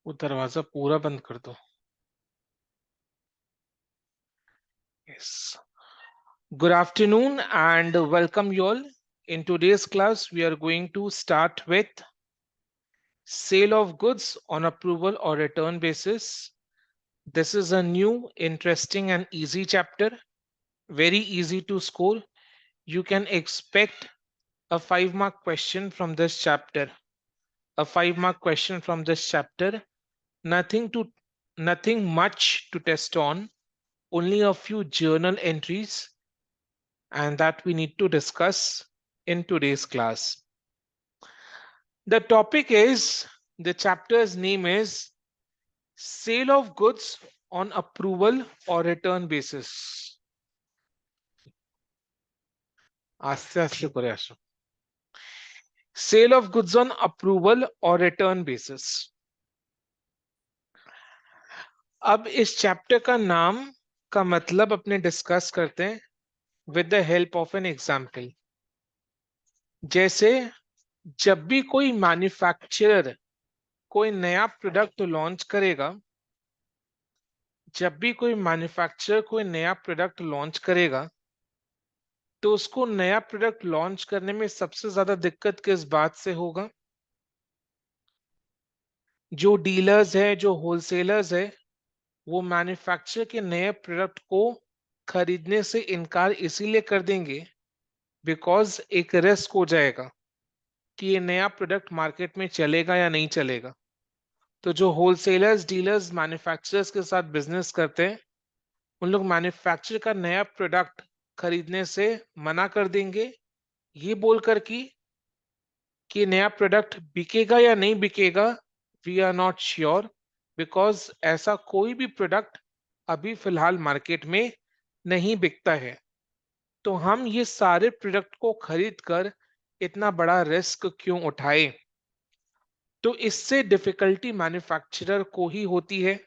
वो दरवाजा पूरा बंद कर दो। Yes. Good afternoon and welcome you all. In today's class, we are going to start with sale of goods on approval or return basis. This is a new, interesting and easy chapter, very easy to score. You can expect a 5-mark question from this chapter. A 5-mark question from this chapter. Nothing to nothing much to test on, only a few journal entries and that we need to discuss in today's class. The topic is, the chapter's name is Sale of Goods on Approval or Return Basis. आस्ते आस्ते करे आसो. Sale of Goods on Approval or Return Basis. अब इस chapter का नाम का मतलब अपने डिस्कस करते हैं with the help of an example. जैसे जब भी कोई मैन्युफैक्चरर कोई नया प्रोडक्ट लॉन्च करेगा, जब भी कोई मैन्युफैक्चरर कोई नया प्रोडक्ट लॉन्च करेगा, तो उसको नया प्रोडक्ट लॉन्च करने में सबसे ज्यादा दिक्कत किस बात से होगा? जो डीलर्स है, जो होलसेलर्स है, वो मैन्युफैक्चरर के नए प्रोडक्ट को खरीदने से इनकार इसीलिए कर देंगे बिकॉज एक रिस्क हो जाएगा कि ये नया प्रोडक्ट मार्केट में चलेगा या नहीं चलेगा. तो जो होलसेलर्स, डीलर्स, मैन्युफैक्चरर्स के साथ बिजनेस करते हैं, उन लोग मैन्युफैक्चर का नया प्रोडक्ट खरीदने से मना कर देंगे ये बोलकर कि नया प्रोडक्ट बिकेगा या नहीं बिकेगा, we are not sure, because ऐसा कोई भी प्रोडक्ट अभी फिलहाल मार्केट में नहीं बिकता है. तो हम ये सारे प्रोडक्ट को खरीद कर इतना बड़ा रिस्क क्यों उठाए? तो इससे डिफिकल्टी मैन्युफैक्चरर को ही होती है.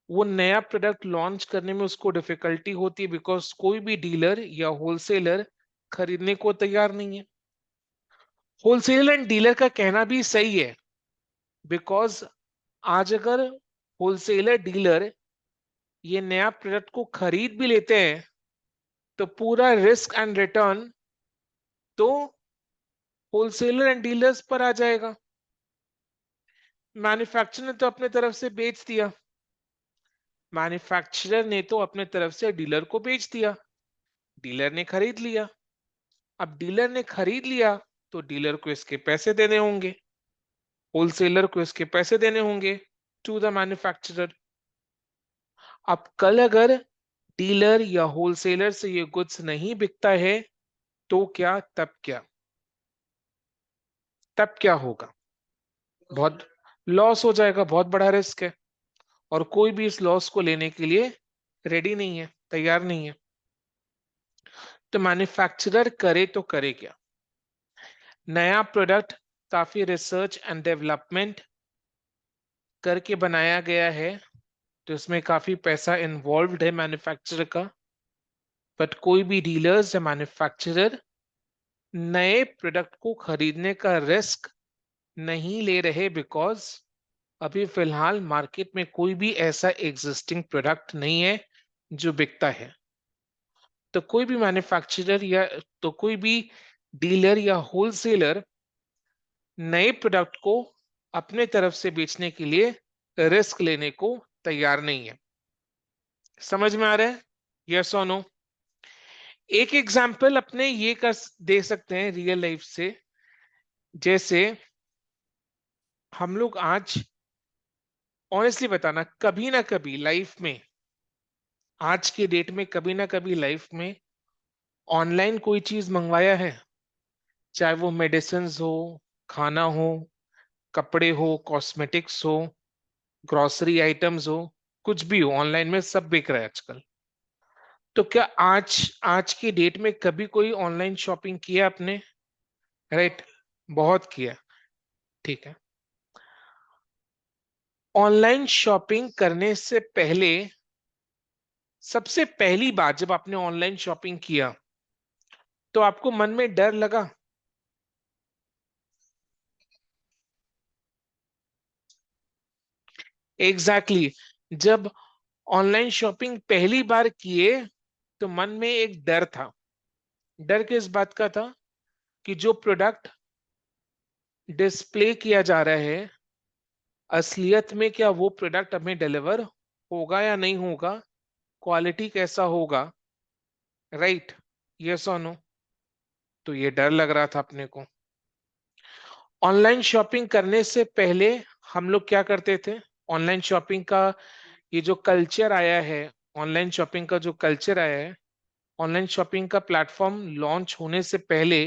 वो नया प्रोडक्ट लॉन्च करने में उसको डिफिकल्टी होती है बिकॉज कोई भी डीलर या होलसेलर खरीदने को तैयार नहीं है. होलसेलर एंड डीलर का कहना भी सही है बिकॉज आज अगर होलसेलर डीलर ये नया प्रोडक्ट को खरीद भी लेते हैं तो पूरा रिस्क एंड रिटर्न तो होलसेलर एंड डीलर्स पर आ जाएगा. मैन्युफैक्चरर ने तो अपने तरफ से बेच दिया, मैन्युफैक्चरर ने तो अपने तरफ से डीलर को बेच दिया, डीलर ने खरीद लिया. अब डीलर ने खरीद लिया तो डीलर को इसके पैसे देने होंगे, होलसेलर को इसके पैसे देने होंगे टू द मैन्युफैक्चरर. अब कल अगर डीलर या होलसेलर से ये गुड्स नहीं बिकता है तो क्या, तब क्या होगा? बहुत लॉस हो जाएगा, बहुत बड़ा रिस्क है और कोई भी इस लॉस को लेने के लिए रेडी नहीं है, तैयार नहीं है. तो मैन्युफैक्चरर करे तो करे क्या? नया प्रोडक्ट काफी रिसर्च एंड डेवलपमेंट करके बनाया गया है तो इसमें काफी पैसा इन्वॉल्व्ड है मैन्युफैक्चरर का. बट कोई भी डीलर्स या मैन्युफैक्चरर नए प्रोडक्ट को खरीदने का रिस्क नहीं ले रहे बिकॉज अभी फिलहाल मार्केट में कोई भी ऐसा एग्जिस्टिंग प्रोडक्ट नहीं है जो बिकता है. तो कोई भी मैन्युफैक्चरर या तो कोई भी डीलर या होलसेलर नए प्रोडक्ट को अपने तरफ से बेचने के लिए रिस्क लेने को तैयार नहीं है. समझ में आ रहा है? यस और नो? एक एग्जाम्पल अपने ये कर दे सकते हैं रियल लाइफ से. जैसे हम लोग आज ऑनेस्टली बताना, कभी ना कभी लाइफ में, आज के डेट में कभी ना कभी लाइफ में ऑनलाइन कोई चीज मंगवाया है? चाहे वो मेडिसिन हो, खाना हो, कपड़े हो, कॉस्मेटिक्स हो, ग्रोसरी आइटम्स हो, कुछ भी हो, ऑनलाइन में सब बिक रहा है आजकल. तो क्या आज आज की डेट में कभी कोई ऑनलाइन शॉपिंग किया आपने? राइट, बहुत किया. ठीक है. ऑनलाइन शॉपिंग करने से पहले सबसे पहली बार जब आपने ऑनलाइन शॉपिंग किया तो आपको मन में डर लगा? Exactly exactly. जब ऑनलाइन शॉपिंग पहली बार किए तो मन में एक डर था। डर किस बात का था? कि जो प्रोडक्ट डिस्प्ले किया जा रहा है, असलियत में क्या वो प्रोडक्ट हमें डिलीवर होगा या नहीं होगा, क्वालिटी कैसा होगा, राइट? यस और नो? तो ये डर लग रहा था अपने को। ऑनलाइन शॉपिंग करने से पहले हम लोग क्या करते थे? ऑनलाइन शॉपिंग का ये जो कल्चर आया है, ऑनलाइन शॉपिंग का जो कल्चर आया है, ऑनलाइन शॉपिंग का प्लेटफॉर्म लॉन्च होने से पहले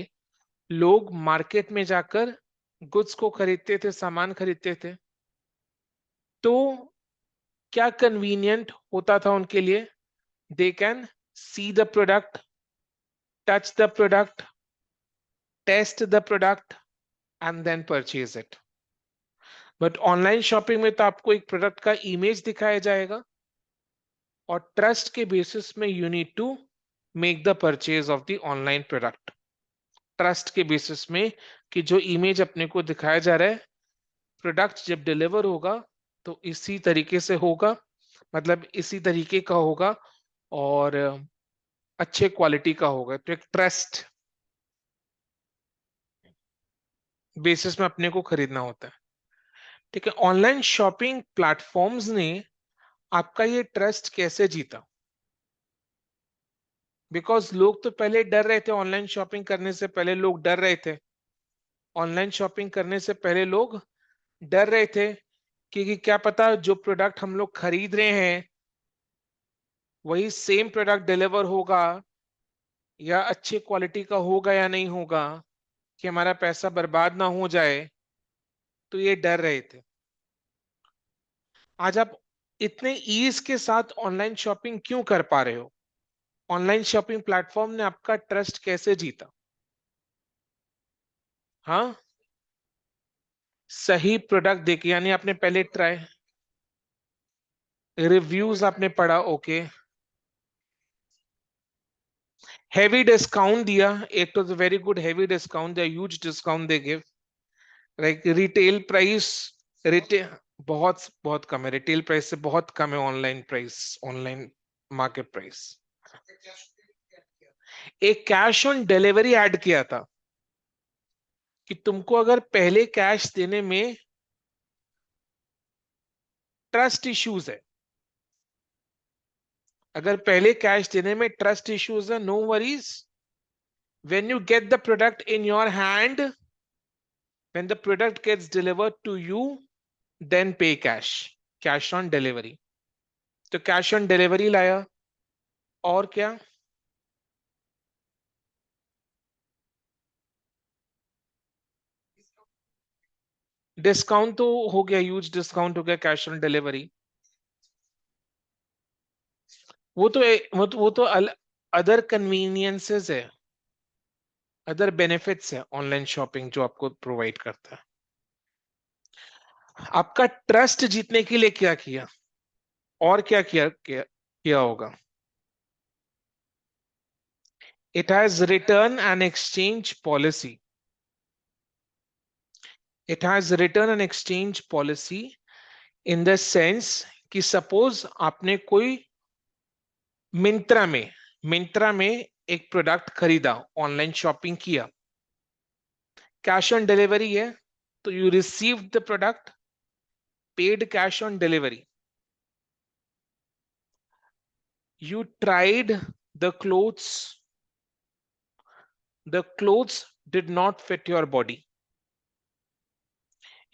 लोग मार्केट में जाकर गुड्स को खरीदते थे, सामान खरीदते थे। तो क्या कन्वीनियंट होता था उनके लिए? They can see the product, touch the product, test the product and then purchase it. But online shopping में तो आपको एक प्रोडक्ट का इमेज दिखाया जाएगा और ट्रस्ट के बेसिस में you need to make the purchase of the online product. Trust के बेसिस में कि जो इमेज अपने को दिखाया जा रहा है, प्रोडक्ट जब डिलीवर होगा तो इसी तरीके से होगा, मतलब इसी तरीके का होगा और अच्छे क्वालिटी का होगा। तो एक ट्रस्ट बेसिस में अपने को खरीदना होता है। ठीक है, ऑनलाइन शॉपिंग प्लेटफॉर्म्स ने आपका ये ट्रस्ट कैसे जीता? बिकॉज लोग तो पहले डर रहे थे, ऑनलाइन शॉपिंग करने से पहले लोग डर रहे थे। ऑनलाइन शॉपिंग करने से पहले लोग डर रहे थे कि क्या पता जो प्रोडक्ट हम लोग खरीद रहे हैं वही सेम प्रोडक्ट डिलीवर होगा या अच्छे क्वालिटी का होगा या नहीं होगा, कि हमारा पैसा बर्बाद ना हो जाए। तो ये डर रहे थे। आज आप इतने ईज के साथ ऑनलाइन शॉपिंग क्यों कर पा रहे हो? ऑनलाइन शॉपिंग प्लेटफॉर्म ने आपका ट्रस्ट कैसे जीता? हाँ, सही प्रोडक्ट देके, यानी आपने पहले ट्राई, रिव्यूज आपने पढ़ा, ओके, हैवी डिस्काउंट दिया, एक तो वेरी गुड हैवी डिस्काउंट, दिया huge discount they give, like retail price, retail बहुत बहुत कम है, रिटेल प्राइस से बहुत कम है online price, online market price. एक कैश ऑन डिलीवरी ऐड किया था कि तुमको अगर पहले कैश देने में ट्रस्ट इश्यूज है, अगर पहले कैश देने में ट्रस्ट इश्यूज है, no worries, when you get the product in your hand, when the product gets delivered to you, then pay cash, cash on delivery। तो कैश ऑन डिलीवरी लाया, और क्या? डिस्काउंट तो हो गया, ह्यूज डिस्काउंट हो गया कैश ऑन डिलीवरी। वो तो अदर कन्वीनियंसेस है, अदर बेनिफिट्स है ऑनलाइन शॉपिंग जो आपको प्रोवाइड करता है। आपका ट्रस्ट जीतने के लिए क्या किया, और क्या किया होगा? It has return and exchange policy. It has return and exchange policy in the sense कि सपोज आपने कोई मिंत्रा में एक प्रोडक्ट खरीदा, ऑनलाइन शॉपिंग किया, कैश ऑन डिलीवरी है, तो you receive the product, paid cash on delivery, you tried the clothes, the clothes did not fit your body,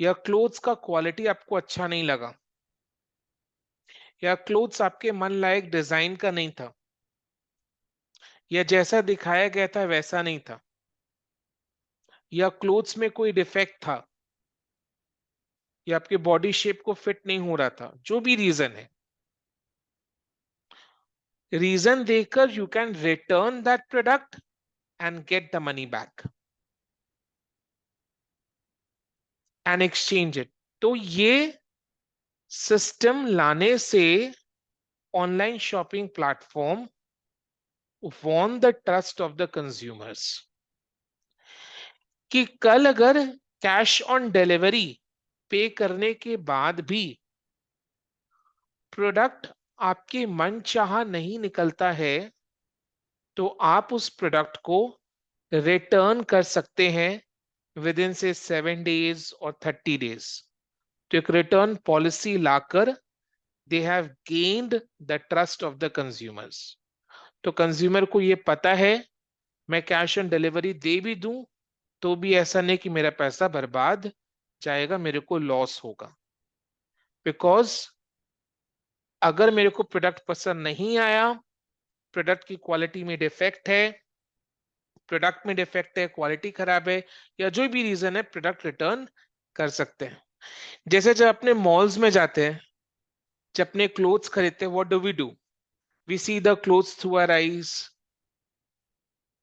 या क्लोथ्स का क्वालिटी आपको अच्छा नहीं लगा, या क्लोथ्स आपके मन लायक डिजाइन का नहीं था, या जैसा दिखाया गया था वैसा नहीं था, या क्लोथ्स में कोई डिफेक्ट था, या आपके बॉडी शेप को फिट नहीं हो रहा था, जो भी रीजन है, रीजन देकर you can return that product and get the money back and exchange it. तो ये सिस्टम लाने से online shopping platform won the trust of the consumers कि कल अगर कैश ऑन डिलीवरी पे करने के बाद भी प्रोडक्ट आपके मन चाहा नहीं निकलता है तो आप उस प्रोडक्ट को रिटर्न कर सकते हैं विद इन से 7 days और 30 days। तो एक return policy locker they have gained the trust of the consumers. तो कंज्यूमर को ये पता है मैं कैश ऑन डिलीवरी दे भी दूं तो भी ऐसा नहीं कि मेरा पैसा बर्बाद जाएगा, मेरे को लॉस होगा। बिकॉज अगर मेरे को प्रोडक्ट पसंद नहीं आया, प्रोडक्ट की क्वालिटी में डिफेक्ट है, प्रोडक्ट में डिफेक्ट है, क्वालिटी खराब है, या जो भी रीजन है, प्रोडक्ट रिटर्न कर सकते हैं। जैसे जब अपने मॉल्स में जाते हैं, जब अपने क्लोथ्स खरीदते हैं, what do? We see the clothes through our eyes,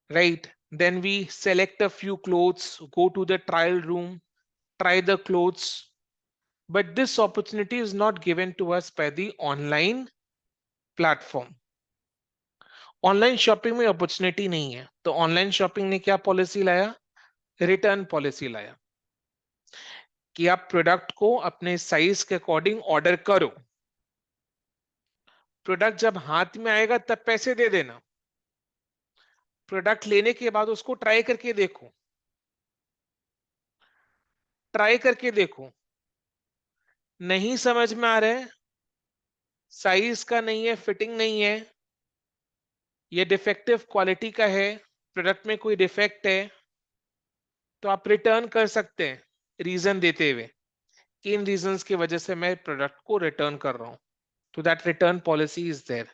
right? Then we select a few clothes, go to the trial room, try the clothes. But this opportunity is not given to us by the online platform. Online shopping में opportunity नहीं है, तो online shopping ने क्या policy लाया? Return policy लाया कि आप प्रोडक्ट को अपने साइज के अकॉर्डिंग ऑर्डर करो, प्रोडक्ट जब हाथ में आएगा तब पैसे दे देना, प्रोडक्ट लेने के बाद उसको ट्राई करके देखो, ट्राई करके देखो, नहीं समझ में आ रहा है, साइज का नहीं है, फिटिंग नहीं है, ये डिफेक्टिव क्वालिटी का है, प्रोडक्ट में कोई डिफेक्ट है, तो आप रिटर्न कर सकते हैं रीजन देते हुए कि इन रीजंस की वजह से मैं प्रोडक्ट को रिटर्न कर रहा हूं। तो that return policy is there.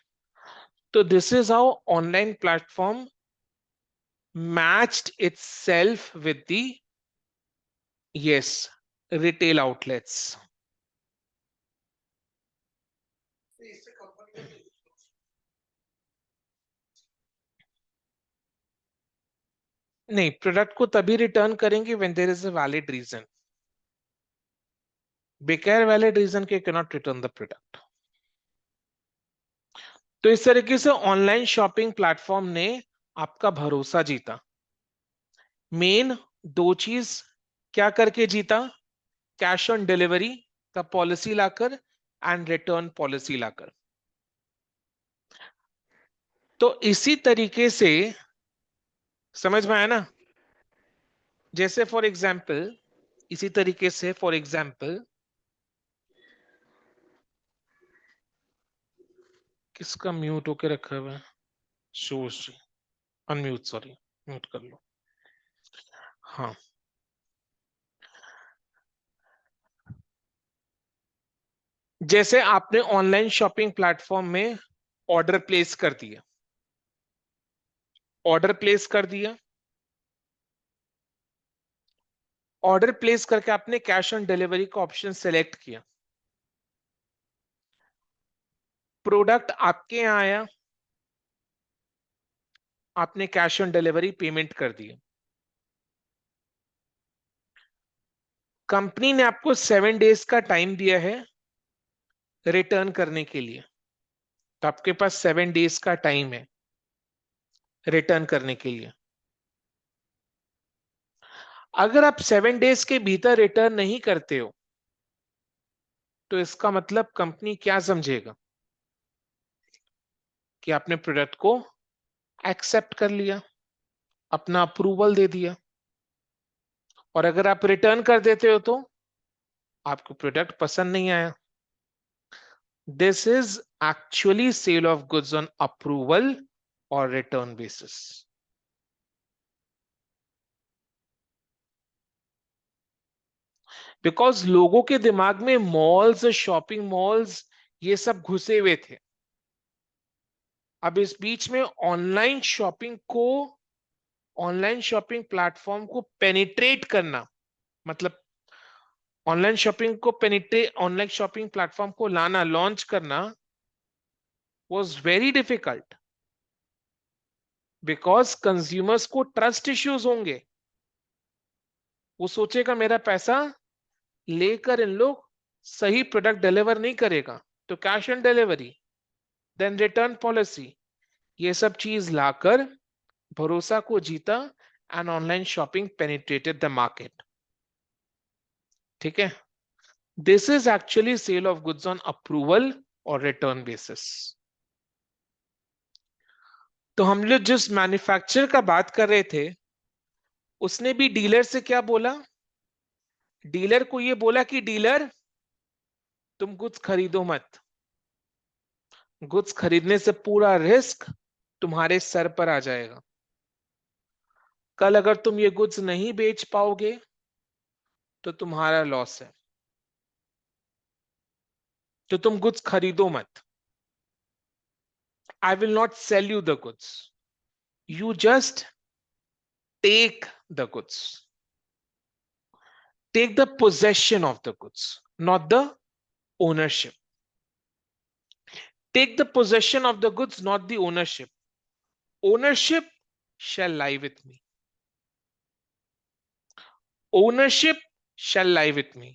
तो this is how online platform matched itself with the yes retail outlets। नहीं, प्रोडक्ट को तभी रिटर्न करेंगे when there is a valid reason. बेकार वैलिड रीजन के can not return the product. तो इस तरीके से ऑनलाइन शॉपिंग प्लेटफॉर्म ने आपका भरोसा जीता। मेन दो चीज क्या करके जीता? कैश ऑन डिलीवरी का पॉलिसी लाकर एंड रिटर्न पॉलिसी लाकर। तो इसी तरीके से समझ में आया ना? जैसे फॉर एग्जाम्पल, इसी तरीके से फॉर एग्जाम्पल, किसका म्यूट होके रखा हुआ है? शोज जी, अनम्यूट, सॉरी, म्यूट कर लो। हाँ, जैसे आपने ऑनलाइन शॉपिंग प्लेटफॉर्म में ऑर्डर प्लेस कर दिया, ऑर्डर प्लेस कर दिया, ऑर्डर प्लेस करके आपने कैश ऑन डिलीवरी का ऑप्शन सेलेक्ट किया, प्रोडक्ट आपके यहाँ आया, आपने कैश ऑन डिलीवरी पेमेंट कर दी, कंपनी ने आपको 7 days का टाइम दिया है रिटर्न करने के लिए। तो आपके पास 7 days का टाइम है रिटर्न करने के लिए। अगर आप 7 days के भीतर रिटर्न नहीं करते हो तो इसका मतलब कंपनी क्या समझेगा? कि आपने प्रोडक्ट को एक्सेप्ट कर लिया, अपना अप्रूवल दे दिया। और अगर आप रिटर्न कर देते हो तो आपको प्रोडक्ट पसंद नहीं आया। This is actually sale of goods on approval और रिटर्न बेसिस। बिकॉज लोगों के दिमाग में मॉल्स, शॉपिंग मॉल्स, ये सब घुसे हुए थे। अब इस बीच में ऑनलाइन शॉपिंग प्लेटफॉर्म को पेनिट्रेट करना, मतलब ऑनलाइन शॉपिंग को पेनिट्रेट, ऑनलाइन शॉपिंग प्लेटफॉर्म को लाना, लॉन्च करना was very difficult. Because consumers को ट्रस्ट इश्यूज होंगे, वो सोचेगा मेरा पैसा लेकर इन लोग सही प्रोडक्ट डिलीवर नहीं करेगा, तो cash on delivery, then return policy, ये सब चीज लाकर भरोसा को जीता and online shopping penetrated the market. ठीक है, this is actually sale of goods on approval और रिटर्न बेसिस। तो हम लोग जिस मैन्युफैक्चरर का बात कर रहे थे उसने भी डीलर से क्या बोला? डीलर को ये बोला कि डीलर तुम गुड्स खरीदो मत, गुड्स खरीदने से पूरा रिस्क तुम्हारे सर पर आ जाएगा। कल अगर तुम ये गुड्स नहीं बेच पाओगे तो तुम्हारा लॉस है, तो तुम गुड्स खरीदो मत। I will not sell you the goods, you just take the goods, take the possession of the goods, not the ownership. Take the possession of the goods, not the ownership. Ownership shall lie with me. Ownership shall lie with me.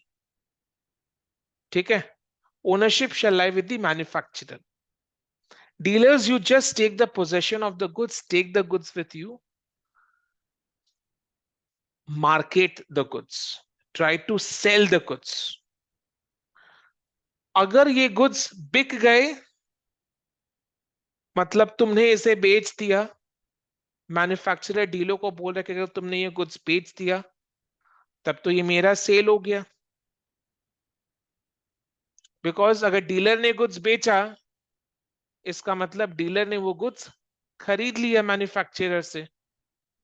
ठीक है? Ownership shall lie with the manufacturer. Dealers, you just take the possession of the goods, take the goods with you, market the goods, try to sell the goods. अगर ये goods बिक गए मतलब तुमने इसे बेच दिया, मैन्युफैक्चरर डीलर को बोल रहा है कि अगर तुमने ये गुड्स बेच दिया तब तो ये मेरा सेल हो गया। बिकॉज अगर डीलर ने गुड्स बेचा इसका मतलब डीलर ने वो गुड्स खरीद लिया मैन्युफैक्चरर से,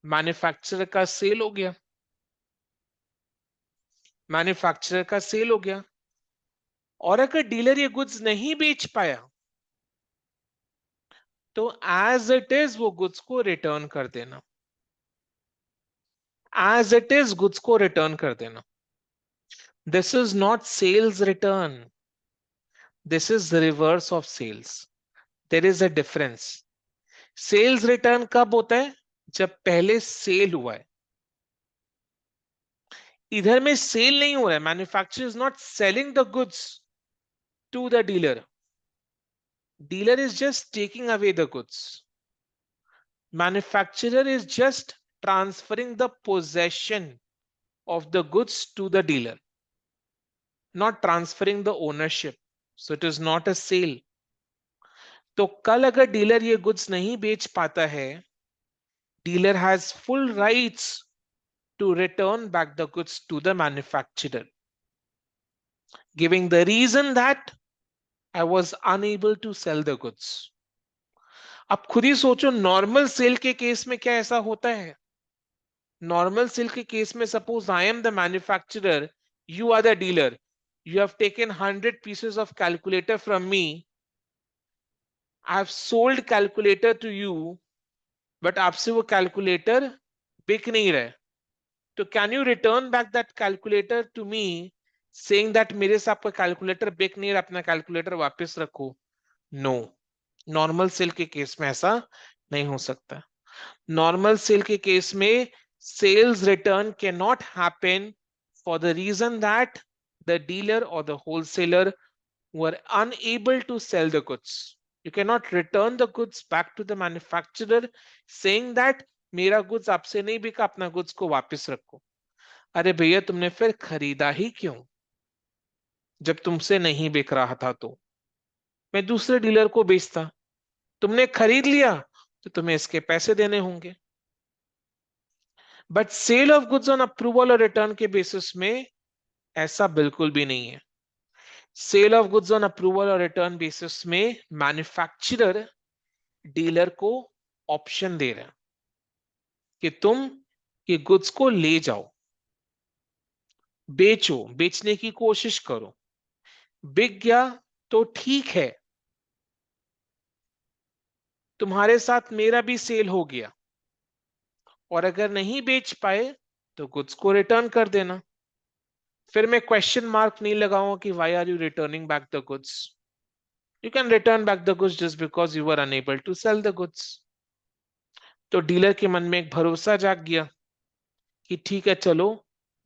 मैन्युफैक्चरर का सेल हो गया, मैन्युफैक्चरर का सेल हो गया। और अगर डीलर ये गुड्स नहीं बेच पाया तो एज इट इज वो गुड्स को रिटर्न कर देना, एज इट इज गुड्स को रिटर्न कर देना। This is not sales return, this is reverse of sales. There is a difference. Sales return कब होता है? जब पहले सेल हुआ है। इधर में सेल नहीं हो रहा है, manufacturer is not selling the goods to the dealer, dealer is just taking away the goods, manufacturer is just transferring the possession of the goods to the dealer, not transferring the ownership. So it is not a sale. तो कल अगर dealer ये goods नहीं बेच पाता है, dealer has full rights to return back the goods to the manufacturer, giving the reason that I was unable to sell the goods. अब खुद ही सोचो नॉर्मल सेल के केस में क्या ऐसा होता है? नॉर्मल सेल के केस में suppose I am the manufacturer, you are the dealer, you have taken 100 pieces of calculator from me, I have sold calculator to you, but आपसे वो calculator बिक नहीं रहा है, तो can you return back that calculator to me saying that मेरे से आपका calculator बिक नहीं रहा, अपना calculator वापस रखो? No, नॉर्मल सेल के केस में ऐसा नहीं हो सकता। नॉर्मल सेल के केस में sales return cannot happen for the reason that the dealer or the wholesaler were unable to sell the goods. You cannot return the goods back to the manufacturer saying that मेरा goods आपसे नहीं बिका, अपना goods को वापस रखो। अरे भैया तुमने फिर खरीदा ही क्यों? जब तुमसे नहीं बिक रहा था तो मैं दूसरे डीलर को बेचता, तुमने खरीद लिया तो तुम्हें इसके पैसे देने होंगे। But sale of goods on approval और रिटर्न के बेसिस में ऐसा बिल्कुल भी नहीं है। Sale of goods on approval और रिटर्न बेसिस में मैन्युफैक्चरर डीलर को ऑप्शन दे रहा है कि तुम ये गुड्स को ले जाओ, बेचो, बेचने की कोशिश करो, बिक गया तो ठीक है, तुम्हारे साथ मेरा भी सेल हो गया, और अगर नहीं बेच पाए तो गुड्स को रिटर्न कर देना। फिर मैं क्वेश्चन मार्क नहीं लगाऊंगा कि why are you returning back the goods. You can return back the goods just because you are unable to sell the goods. तो डीलर के मन में एक भरोसा जाग गया कि ठीक है चलो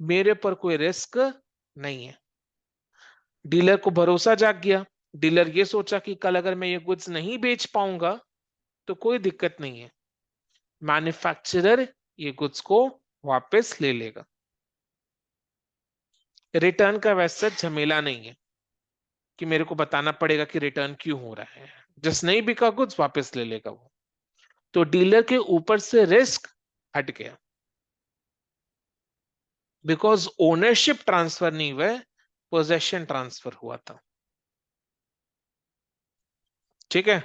मेरे पर कोई रिस्क नहीं है। डीलर को भरोसा जाग गया, डीलर ये सोचा कि कल अगर मैं ये गुड्स नहीं बेच पाऊंगा तो कोई दिक्कत नहीं है, मैन्युफैक्चरर ये गुड्स को वापस ले लेगा, रिटर्न का वैसा झमेला नहीं है। कि मेरे को बताना पड़ेगा कि रिटर्न क्यों हो रहा है। जस्ट नहीं बिका गुड्स, वापस ले लेगा वो। तो डीलर के ऊपर से रिस्क हट गया, बिकॉज ओनरशिप ट्रांसफर नहीं हुआ, पोजेशन ट्रांसफर हुआ था। ठीक है,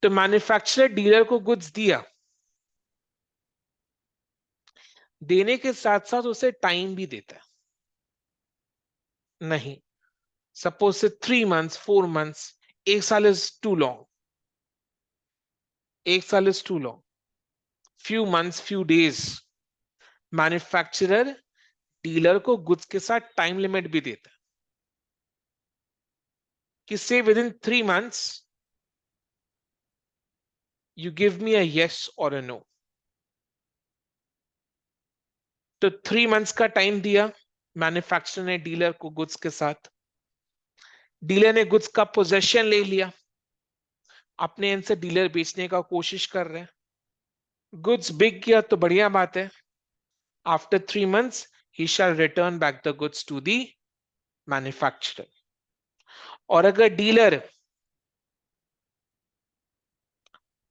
तो मैन्युफैक्चरर डीलर को गुड्स दिया, देने के साथ साथ उसे टाइम भी देता है। नहीं, सपोज से 3 months, 4 months, एक साल इज टू लॉन्ग, एक साल is too long, few months, few days. Manufacturer dealer को गुड्स के साथ टाइम लिमिट भी देता है कि से within 3 months you give me a yes और अ नो। तो 3 months का टाइम दिया मैन्युफैक्चरर ने डीलर को गुड्स के साथ। डीलर ने गुड्स का पोजेशन ले लिया, अपने एंड से डीलर बेचने का कोशिश कर रहे हैं। गुड्स बिक गया तो बढ़िया बात है। After 3 months he shall return back the goods to the manufacturer। और अगर डीलर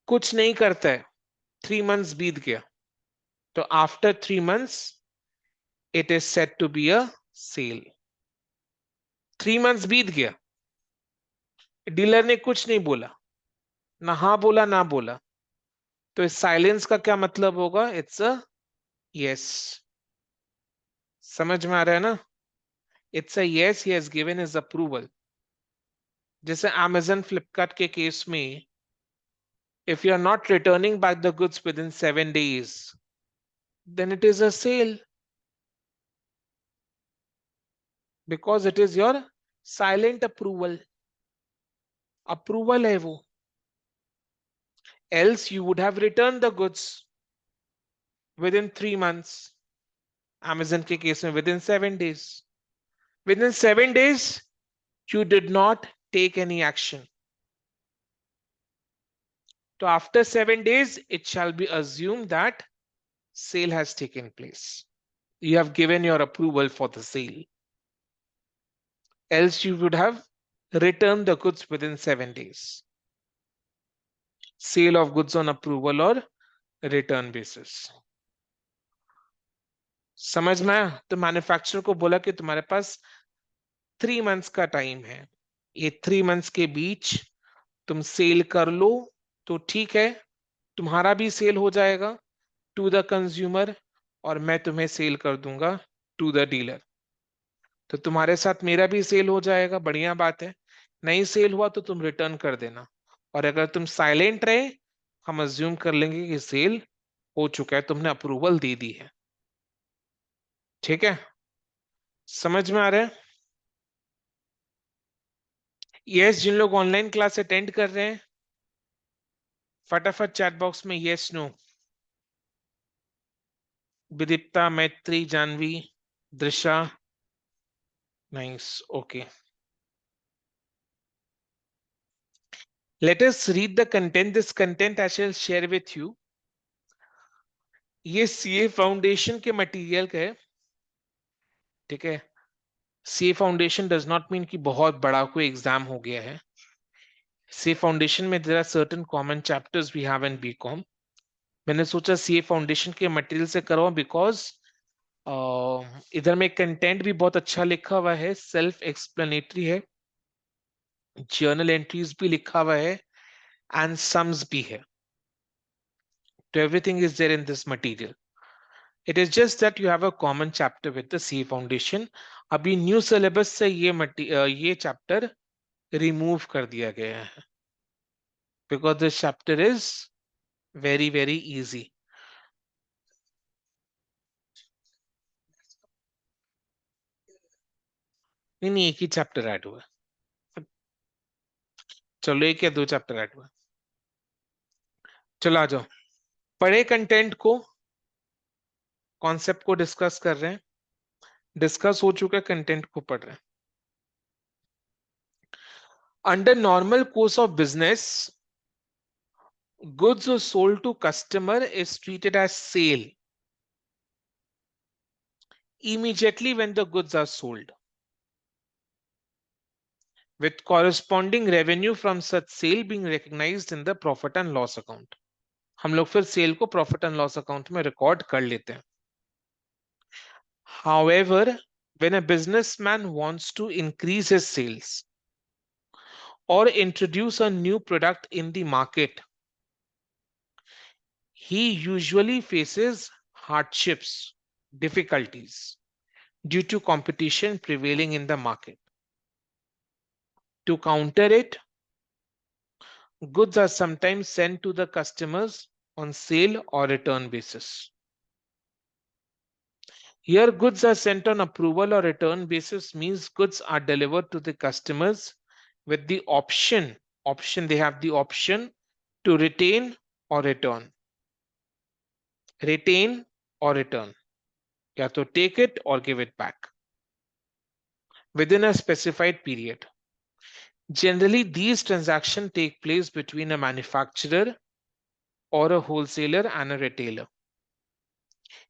कुछ नहीं करता है, 3 months बीत गया, तो after 3 months it is said to be a sale. 3 months बीत गया, डीलर ने कुछ नहीं बोला, ना हाँ बोला ना बोला, तो इस साइलेंस का क्या मतलब होगा? It's a yes. समझ में आ रहा है ना? It's a yes, he has given his approval. जैसे अमेजन फ्लिपकार्ट के केस में, if you are not returning back the goods within 7 days, then it is a sale because it is your silent approval। Approval है वो। else you would have returned the goods within 3 months, amazon के case में within 7 days। within 7 days you did not take any action, so after 7 days it shall be assumed that sale has taken place, you have given your approval for the sale, else you would have returned the goods within 7 days। Sale of goods on approval और return basis. समझ में आया? तो manufacturer को बोला कि तुम्हारे पास 3 months का टाइम है, ये 3 months के बीच तुम सेल कर लो तो ठीक है, तुम्हारा भी सेल हो जाएगा टू द कंज्यूमर, और मैं तुम्हें सेल कर दूंगा टू द डीलर। तो तुम्हारे साथ मेरा भी सेल हो जाएगा, बढ़िया बात है। नहीं सेल हुआ तो तुम रिटर्न कर देना, और अगर तुम साइलेंट रहे, हम अज्यूम कर लेंगे कि सेल हो चुका है, तुमने अप्रूवल दे दी है। ठीक है, समझ में आ रहा है? यस, जिन लोग ऑनलाइन क्लास अटेंड कर रहे हैं, फटाफट चैट बॉक्स में yes no. Vidipta, Maitri, Janvi, Drisha, nice, okay. Let us read the content. This content I shall share with you. ये सीए फाउंडेशन के मटेरियल का है। ठीक है, CA foundation does not mean कि बहुत बड़ा कोई एग्जाम हो गया है। सीए फाउंडेशन में there are certain common chapters we have in BCom. मैंने सोचा सीए फाउंडेशन के मटेरियल से करवाऊं, बिकॉज इधर में कंटेंट भी बहुत अच्छा लिखा हुआ है, सेल्फ एक्सप्लेनेटरी है, जर्नल एंट्रीज भी लिखा हुआ है, एंड सम्स भी है। तो everything is there in this material. It is just that you have a common chapter with the C foundation. अभी न्यू सिलेबस से ये चैप्टर रिमूव कर दिया गया है, because this chapter is very very easy. नहीं नहीं, एक ही चैप्टर ऐड हुआ है। चलो, एक या दो चैप्टर ऐड हुआ है। चलो आ जाओ, पढ़े कंटेंट को, कॉन्सेप्ट को डिस्कस कर रहे हैं। डिस्कस हो चुका है, कंटेंट को पढ़ रहे हैं। Under normal course of business, goods sold to customer is treated as sale immediately when the goods are sold। with corresponding revenue from such sale being recognized in the profit and loss account. हम लोग फिर cell को profit and loss account में record कर लेते हैं. However, when a businessman wants to increase his sales or introduce a new product in the market, he usually faces hardships, difficulties due to competition prevailing in the market. To counter it, goods are sometimes sent to the customers on sale or return basis. Here, goods are sent on approval or return basis means goods are delivered to the customers with the option they have the option to retain or return. Retain or return. You have to take it or give it back within a specified period. Generally, these transactions take place between a manufacturer or a wholesaler and a retailer.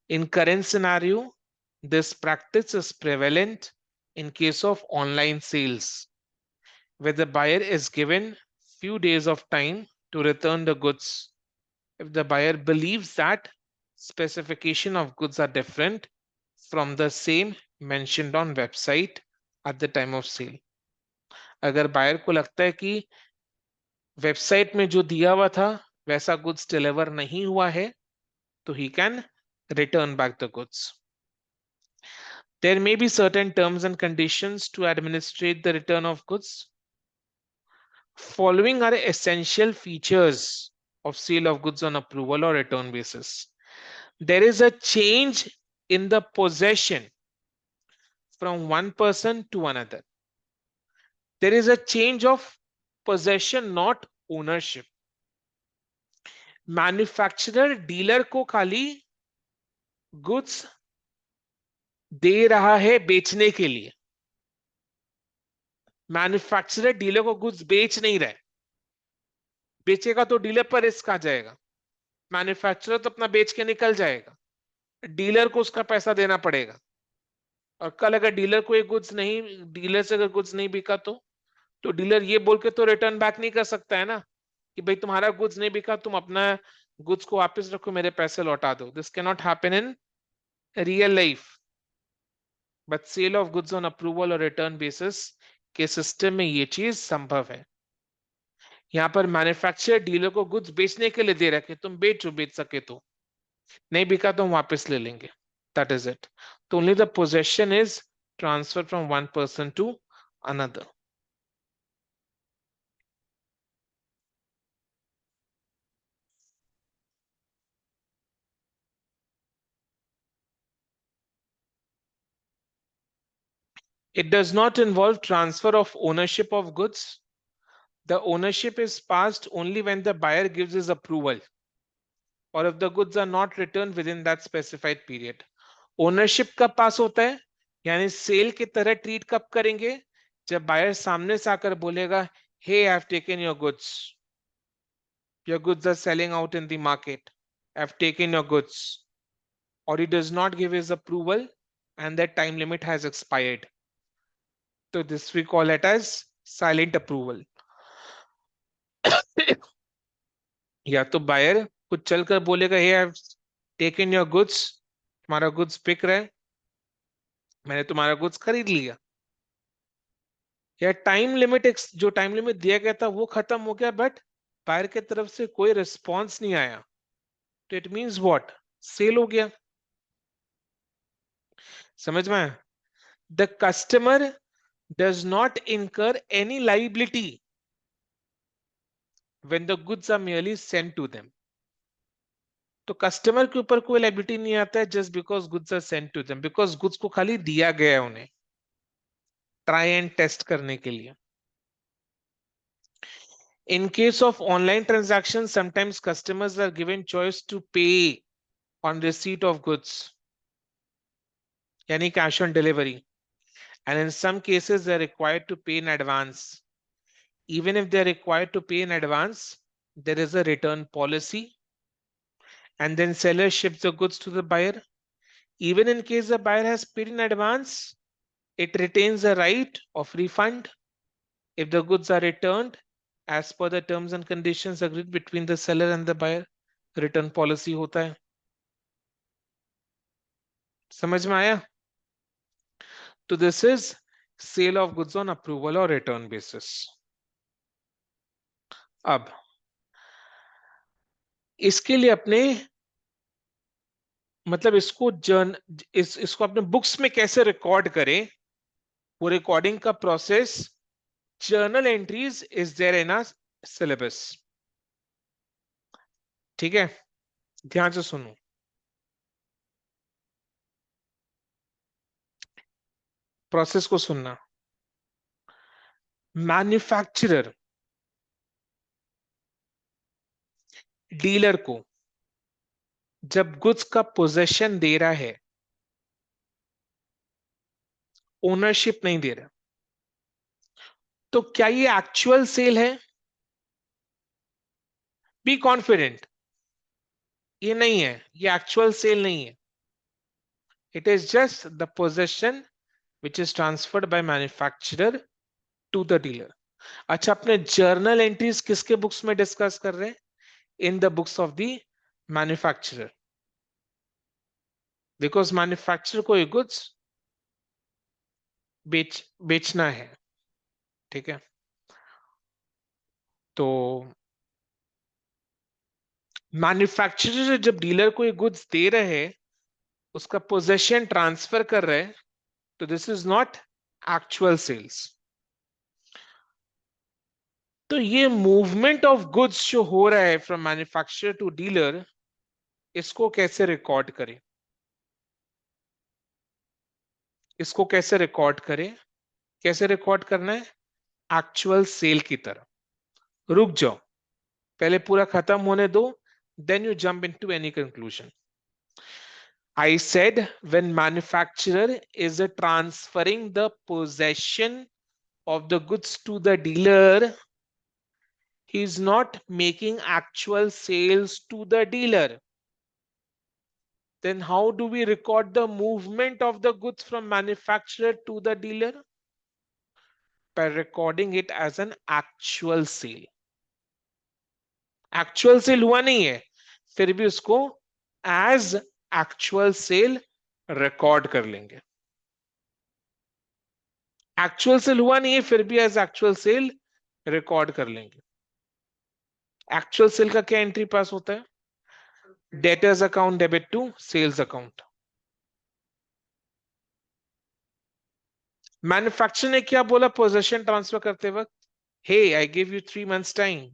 In current scenario, this practice is prevalent in case of online sales, where the buyer is given few days of time to return the goods if the buyer believes that specification of goods are different from the same mentioned on website at the time of sale. अगर buyer को लगता है कि website में जो दिया हुआ था वैसा गुड्स डिलीवर नहीं हुआ है, तो he can return back the goods. There may be certain terms and conditions to administrate the return of goods. Following are essential features of sale of goods on approval or return basis. There is a change in the possession from one person to another. There is a change of possession, not ownership. Manufacturer dealer को खाली goods दे रहा है बेचने के लिए. Manufacturer dealer को goods बेच नहीं रहा है. बेचेगा तो डीलर पर रिस्क आ जाएगा. मैन्युफैक्चरर तो अपना बेच के निकल जाएगा, डीलर को उसका पैसा देना पड़ेगा. और कल अगर डीलर को एक गुड्स नहीं, डीलर से अगर गुड्स नहीं बिका तो डीलर ये बोल के तो रिटर्न बैक नहीं कर सकता है ना कि भाई तुम्हारा गुड्स नहीं बिका, तुम अपना गुड्स को वापस रखो, मेरे पैसे लौटा दो. This can not happen in real life, but sale of goods on approval और रिटर्न बेसिस के सिस्टम में ये चीज संभव है. यहाँ पर मैन्युफैक्चरर डीलर को गुड्स बेचने के लिए दे रखे, तुम बेच सके तो, नहीं बिका तो हम वापस ले लेंगे. That is it. तो only the possession is transfer from one person to another. It does not involve transfer of ownership of goods. The ownership is passed only when the buyer gives his approval or if the goods are not returned within that specified period. Ownership कब पास होता है, यानी cell की तरह treat कब करेंगे, जब buyer सामने से आकर बोलेगा, hey, I have taken your goods. Your goods are selling out in the market. I have taken your goods. Or he does not give his approval and that time limit has expired. So this we call it as silent approval. या तो buyer कुछ चलकर बोलेगा, hey, I have taken your goods, तुम्हारा goods बिक रहा है, मैंने तुम्हारा गुड्स खरीद लिया. या टाइम लिमिट, जो टाइम लिमिट दिया गया था वो खत्म हो गया, बट बायर की तरफ से कोई रिस्पॉन्स नहीं आया, तो इट मींस व्हाट, सेल हो गया. समझ में आया? The customer does not incur any liability when the goods are merely sent to them. तो कस्टमर के ऊपर कोई लाइबिलिटी नहीं आता है just because goods are sent to them, because goods को खाली दिया गया है उन्हें ट्राई एंड टेस्ट करने के लिए. In case of online transactions, sometimes customers are given choice to pay on receipt of goods, yani cash on delivery, and in some cases they're required to pay in advance. Even if they're required to pay in advance, there is a return policy, and then seller ships the goods to the buyer. Even in case the buyer has paid in advance, it retains the right of refund If the goods are returned as per the terms and conditions agreed between the seller and the buyer, return policy होता है. समझ में आया? तो this is sale of goods on approval और return basis. अब इसके लिए अपने मतलब इसको अपने बुक्स में कैसे रिकॉर्ड करें, वो रिकॉर्डिंग का process journal entries is there in a syllabus. ठीक है, ध्यान से सुनो. प्रोसेस को सुनना. मैन्युफैक्चरर डीलर को जब गुड्स का पोजेशन दे रहा है, ओनरशिप नहीं दे रहा, तो क्या ये एक्चुअल सेल है? बी कॉन्फिडेंट, ये नहीं है, ये एक्चुअल सेल नहीं है. It is just the possession which is transferred by manufacturer to the dealer. अच्छा, अपने जर्नल एंट्रीज किसके बुक्स में डिस्कस कर रहे हैं? In the books of the manufacturer, because manufacturer को ये गुड्स बेचना है. ठीक है, तो मैन्युफैक्चरर जब डीलर को ये गुड्स दे रहे हैं, उसका पोजेशन ट्रांसफर कर रहे हैं, तो this is not actual sales. तो ये मूवमेंट ऑफ गुड्स जो हो रहा है फ्रॉम मैन्युफैक्चरर टू डीलर, इसको कैसे रिकॉर्ड करें? इसको कैसे रिकॉर्ड करें? कैसे रिकॉर्ड करना है? एक्चुअल सेल की तरह. रुक जाओ, पहले पूरा खत्म होने दो, then you jump into any conclusion. I said when manufacturer is transferring the possession of the goods to the dealer, he is not making actual sales to the dealer. Then how do we record the movement of the goods from manufacturer to the dealer? By recording it as an actual sale. Actual sale हुआ नहीं है, फिर भी उसको as actual sale record कर लेंगे. Actual sale हुआ नहीं है, फिर भी एज एक्चुअल सेल रिकॉर्ड कर लेंगे. एक्चुअल सेल का क्या एंट्री पास होता है? Debtors account debit to sales account. Manufacturer ने क्या बोला पोजीशन ट्रांसफर करते वक्त? Hey, I give you 3 months time.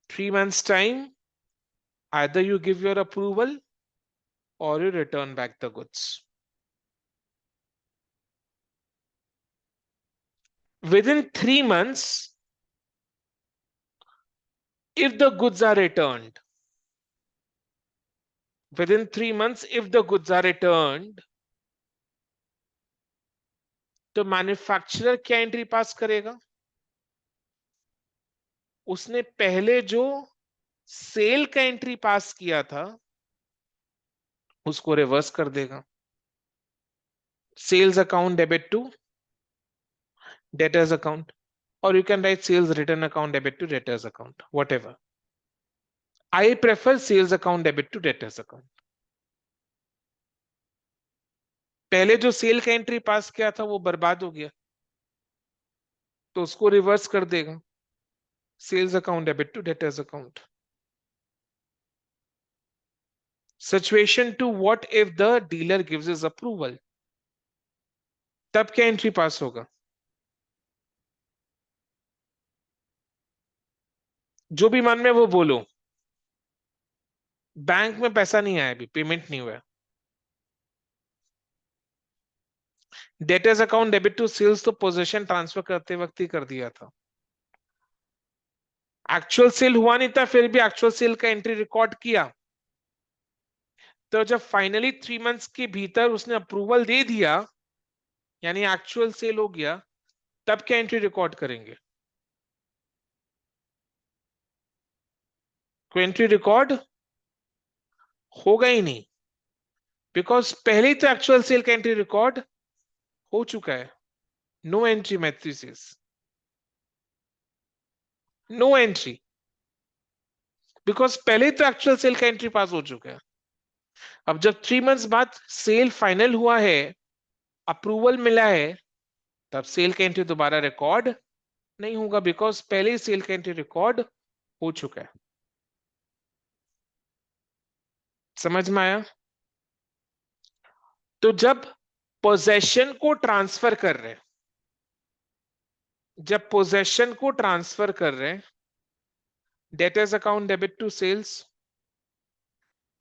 3 months time, either you give your approval or you return back the goods. Within 3 months, if the goods are returned, within 3 months, if the goods are returned, तो manufacturer क्या entry pass करेगा? उसने पहले जो cell का entry पास किया था, उसको रिवर्स कर देगा. Sales account debit to debtors account, or you can write sales return account debit to debtors account, whatever. I prefer sales account debit to debtors account. पहले जो सेल का एंट्री पास किया था वो बर्बाद हो गया, तो उसको रिवर्स कर देगा. Sales account debit to debtors account. Situation two, what if the dealer gives his approval, तब क्या एंट्री पास होगा? जो भी मन में वो बोलो. बैंक में पैसा नहीं आया, अभी पेमेंट नहीं हुआ. Debtors account debit to sales तो पोजीशन ट्रांसफर करते वक्त ही कर दिया था. एक्चुअल सेल हुआ नहीं था, फिर भी एक्चुअल सेल का एंट्री रिकॉर्ड किया. तो जब फाइनली 3 months के भीतर उसने अप्रूवल दे दिया, यानी एक्चुअल सेल हो गया, तब क्या एंट्री रिकॉर्ड करेंगे? कोई एंट्री रिकॉर्ड होगा ही नहीं, बिकॉज पहले ही तो एक्चुअल सेल का एंट्री रिकॉर्ड हो चुका है. No entry matrices. No entry, because पहले ही तो एक्चुअल सेल का एंट्री पास हो चुका है। अब जब 3 मंथ्स बाद सेल फाइनल हुआ है, अप्रूवल मिला है, तब सेल का एंट्री दोबारा रिकॉर्ड नहीं होगा, बिकॉज पहले ही सेल का एंट्री रिकॉर्ड हो चुका है। समझ में आया? तो जब पोजेशन को ट्रांसफर कर रहे हैं, जब पोजेशन को ट्रांसफर कर रहे हैं, debtors account debit to sales,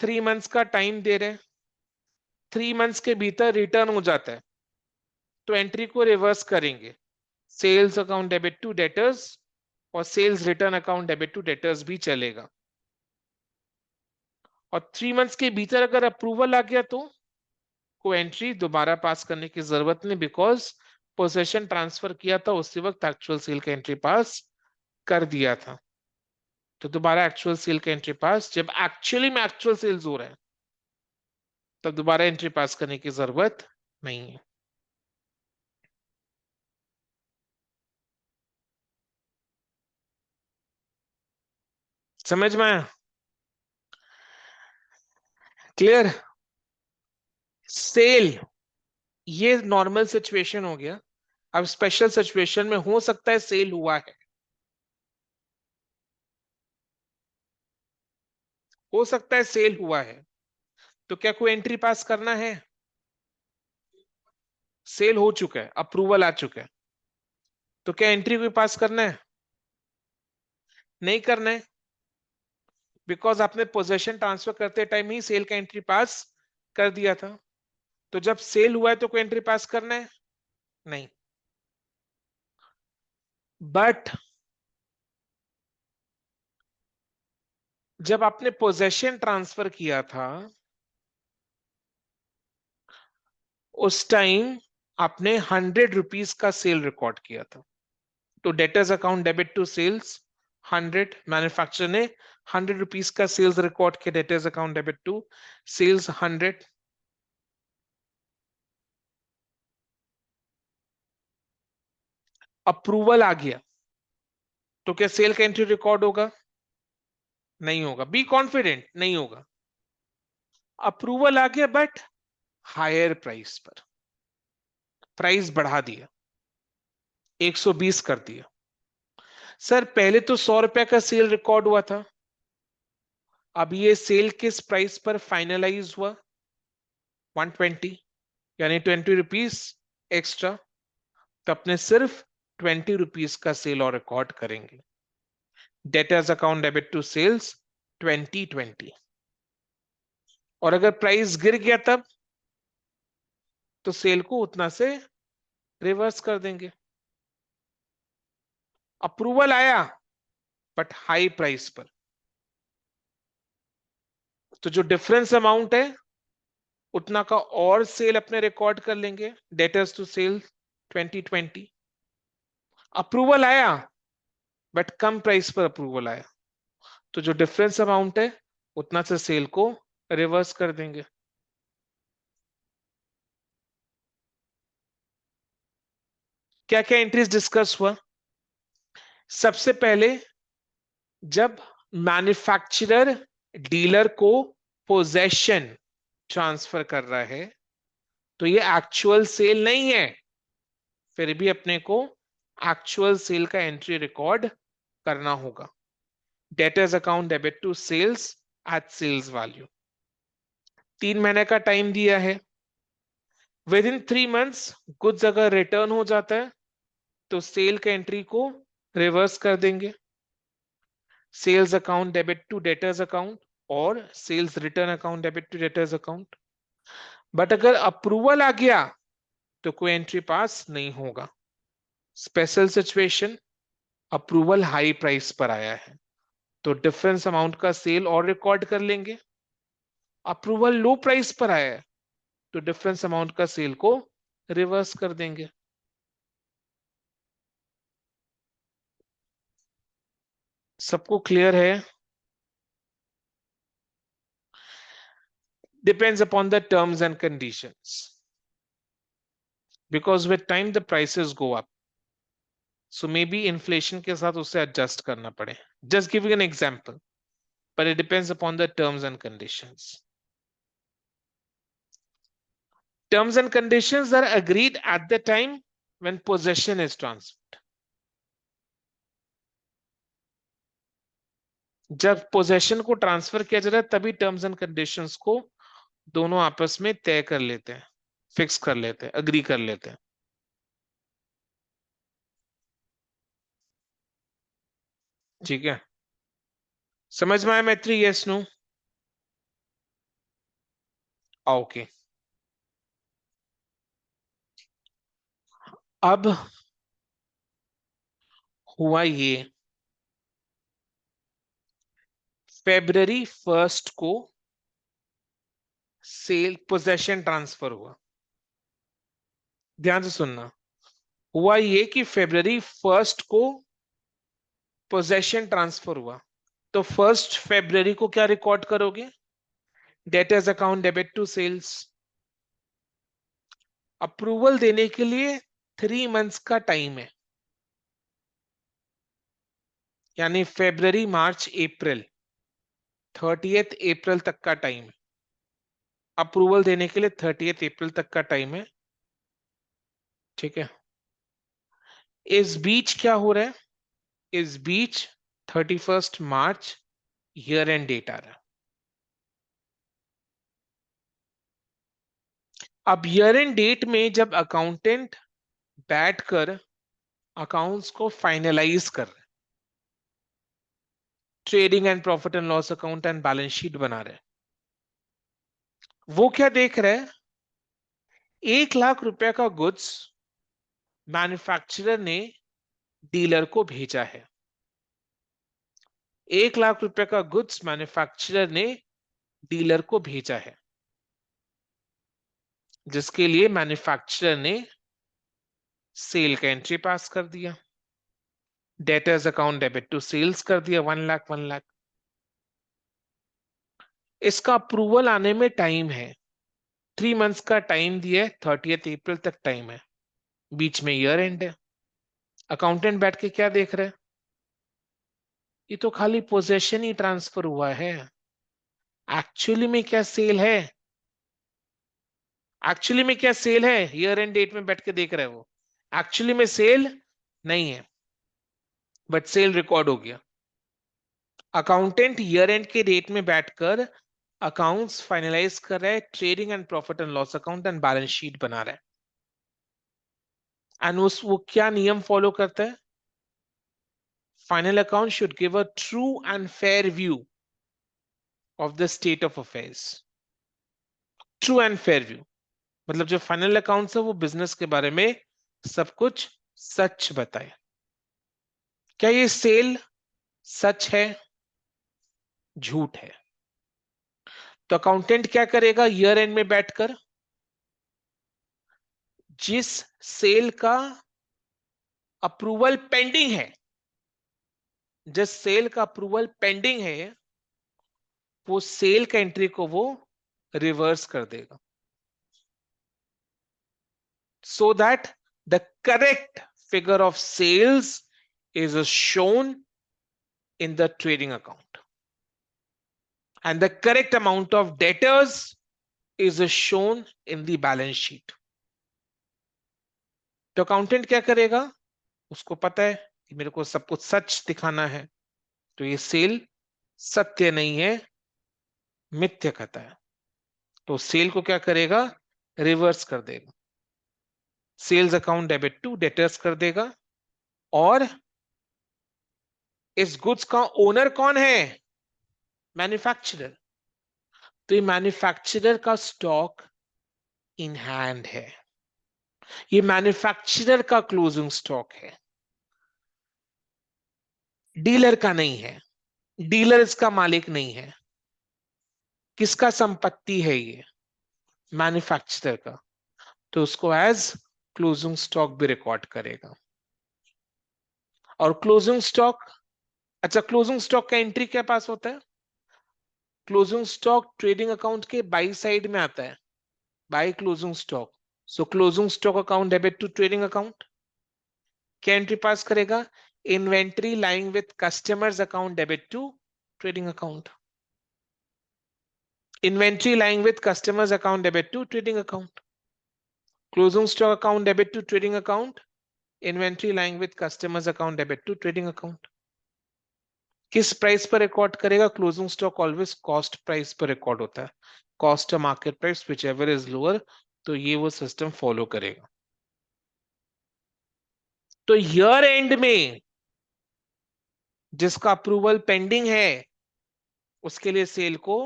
3 months का टाइम दे रहे हैं, 3 मंथ्स के भीतर रिटर्न हो जाता है, तो एंट्री को रिवर्स करेंगे, sales account debit to debtors, और sales return account debit to debtors भी चलेगा। और 3 मंथ्स के भीतर अगर अप्रूवल आ गया तो कोई एंट्री दोबारा पास करने की जरूरत नहीं, बिकॉज पोजेशन ट्रांसफर किया था उसी वक्त एक्चुअल सेल का एंट्री पास कर दिया था। तो दोबारा एक्चुअल सेल का एंट्री पास, जब एक्चुअली में एक्चुअल सेल्स हो रहे हैं, तब दोबारा एंट्री पास करने की जरूरत नहीं है। समझ में आया? क्लियर? सेल, ये नॉर्मल सिचुएशन हो गया। अब स्पेशल सिचुएशन में हो सकता है सेल हुआ है, हो सकता है सेल हुआ है, तो क्या कोई एंट्री पास करना है? सेल हो चुका है, अप्रूवल आ चुका है, तो क्या एंट्री कोई पास करना है? नहीं करना है, बिकॉज आपने पोजेशन ट्रांसफर करते टाइम ही सेल का एंट्री पास कर दिया था। तो जब सेल हुआ है तो कोई एंट्री पास करना है? नहीं। बट जब आपने पोजेशन ट्रांसफर किया था, उस टाइम आपने 100 रुपीज का सेल रिकॉर्ड किया था। तो debtors account debit to sales 100, manufacturer ने 100 रुपीज का सेल्स रिकॉर्ड किया, debtors account debit to sales 100। Approval आ गया, तो क्या सेल का एंट्री रिकॉर्ड होगा? नहीं होगा। बी कॉन्फिडेंट, नहीं होगा। अप्रूवल आ गया बट हायर प्राइस पर, प्राइस बढ़ा दिया, 120 कर दिया। सर पहले तो 100 रुपए का सेल रिकॉर्ड हुआ था, अब ये सेल किस प्राइस पर फाइनलाइज हुआ? 120, यानी 20 रुपीज एक्स्ट्रा। तो अपने सिर्फ 20 रुपीज का सेल और रिकॉर्ड करेंगे, debtors account debit to sales 2020। और अगर प्राइस गिर गया तब, तो सेल को उतना से रिवर्स कर देंगे। अप्रूवल आया बट हाई प्राइस पर, तो जो डिफरेंस अमाउंट है उतना का और सेल अपने रिकॉर्ड कर लेंगे, डेटर्स टू सेल 2020। अप्रूवल आया बट कम प्राइस पर अप्रूवल आया, तो जो डिफरेंस अमाउंट है उतना से सेल को रिवर्स कर देंगे। क्या क्या एंट्रीज डिस्कस हुआ? सबसे पहले, जब मैन्युफैक्चरर डीलर को पोजेशन ट्रांसफर कर रहा है, तो ये एक्चुअल सेल नहीं है, फिर भी अपने को एक्चुअल सेल का एंट्री रिकॉर्ड करना होगा, debtors account debit to sales at sales value. 3 महीने का टाइम दिया है, विद इन 3 मंथ्स कुछ जगह रिटर्न हो जाता है, तो सेल का एंट्री को रिवर्स कर देंगे, sales account debit to debtors account और sales return account debit to debtors account. But अगर अप्रूवल आ गया तो कोई एंट्री पास नहीं होगा। Special situation, approval high price पर आया है, तो डिफरेंस अमाउंट का सेल और रिकॉर्ड कर लेंगे। अप्रूवल लो प्राइस पर आया है, तो डिफरेंस अमाउंट का सेल को रिवर्स कर देंगे। सबको क्लियर है? Depends upon the terms and conditions, because with time the prices go up. So may be inflation के साथ उसे एडजस्ट करना पड़े. Just giving an example, but it depends upon the terms and conditions. Terms and conditions are agreed at the time when possession is transferred. जब possession को transfer किया जा रहा है तभी टर्म्स एंड कंडीशंस को दोनों आपस में तय कर लेते हैं, फिक्स कर लेते हैं, अग्री कर लेते हैं. ठीक है, समझ में आया मैत्री? Yes no? ओके. अब हुआ ये, February 1 को सेल पोजेशन ट्रांसफर हुआ. ध्यान से सुनना, हुआ ये कि February 1 को पोजेशन ट्रांसफर हुआ. तो 1 February को क्या रिकॉर्ड करोगे? Debtors account debit to sales. Approval देने के लिए 3 मंथ्स का टाइम है, यानी February, March, April, 30th April तक का टाइम है. अप्रूवल देने के लिए 30th April तक का टाइम है. ठीक है, इस बीच क्या हो रहा है? इस बीच 31st March year end date आ रहा है. अब ईयर एंड डेट में जब अकाउंटेंट बैठकर अकाउंट्स को फाइनलाइज कर रहे, trading and profit and loss account and balance sheet बना रहे, वो क्या देख रहे हैं? 1 लाख रुपए का गुड्स मैन्युफैक्चरर ने डीलर को भेजा है. 1 लाख रुपए का गुड्स मैन्युफैक्चरर ने डीलर को भेजा है, जिसके लिए मैन्युफैक्चरर ने सेल का एंट्री पास कर दिया, debtors account debit to sales कर दिया 1 लाख. इसका अप्रूवल आने में टाइम है, 3 मंथ्स का टाइम दिया है, 30th April तक टाइम है, बीच में ईयर एंड है. अकाउंटेंट बैठ के क्या देख रहे हैं? ये तो खाली पोजेशन ही ट्रांसफर हुआ है, एक्चुअली में क्या सेल है? एक्चुअली में क्या सेल है? ईयर एंड डेट में बैठ के देख रहे हैं वो, एक्चुअली में सेल नहीं है, बट सेल रिकॉर्ड हो गया. अकाउंटेंट ईयर एंड के डेट में बैठकर अकाउंट्स फाइनलाइज कर रहा है, trading and profit and loss account and balance sheet बना रहा है. एंड वो क्या नियम फॉलो करता है? Final account should give a true and fair view of the state of affairs. True and fair view मतलब जो फाइनल अकाउंट्स है वो बिजनेस के बारे में सब कुछ सच बताए. क्या ये सेल सच है, झूठ है? तो अकाउंटेंट क्या करेगा ईयर एंड में बैठकर? जिस सेल का अप्रूवल पेंडिंग है, जिस सेल का अप्रूवल पेंडिंग है, वो सेल का एंट्री को वो रिवर्स कर देगा, so that the correct figure of sales is shown in the trading account and the correct amount of debtors is shown in the balance sheet. तो accountant क्या करेगा? उसको पता है कि मेरे को सब कुछ सच दिखाना है, तो ये सेल सत्य नहीं है, मिथ्या कथा है, तो सेल को क्या करेगा? रिवर्स कर देगा, sales account debit to debtors कर देगा. और इस गुड्स का ओनर कौन है? मैन्युफैक्चरर. तो ये मैन्युफैक्चरर का स्टॉक इन हैंड है, ये मैन्युफैक्चरर का क्लोजिंग स्टॉक है, डीलर का नहीं है. डीलर इसका मालिक नहीं है. किसका संपत्ति है ये? मैन्युफैक्चरर का. तो उसको एज क्लोजिंग स्टॉक भी रिकॉर्ड करेगा. और क्लोजिंग स्टॉक, अच्छा क्लोजिंग स्टॉक का एंट्री क्या पास होता है? क्लोजिंग स्टॉक ट्रेडिंग अकाउंट के बाई साइड में आता है, by closing stock. So closing stock account debit to trading account. क्या एंट्री पास करेगा? Inventory lying with customers account debit to trading account. Inventory lying with customers account debit to trading account. Closing stock account debit to trading account. Inventory lying with customers account debit to trading account. किस price पर record करेगा? Closing stock always cost price पर record होता है, cost market price whichever is lower, तो ये वो system follow करेगा। तो ईयर एंड में जिसका अप्रूवल पेंडिंग है उसके लिए सेल को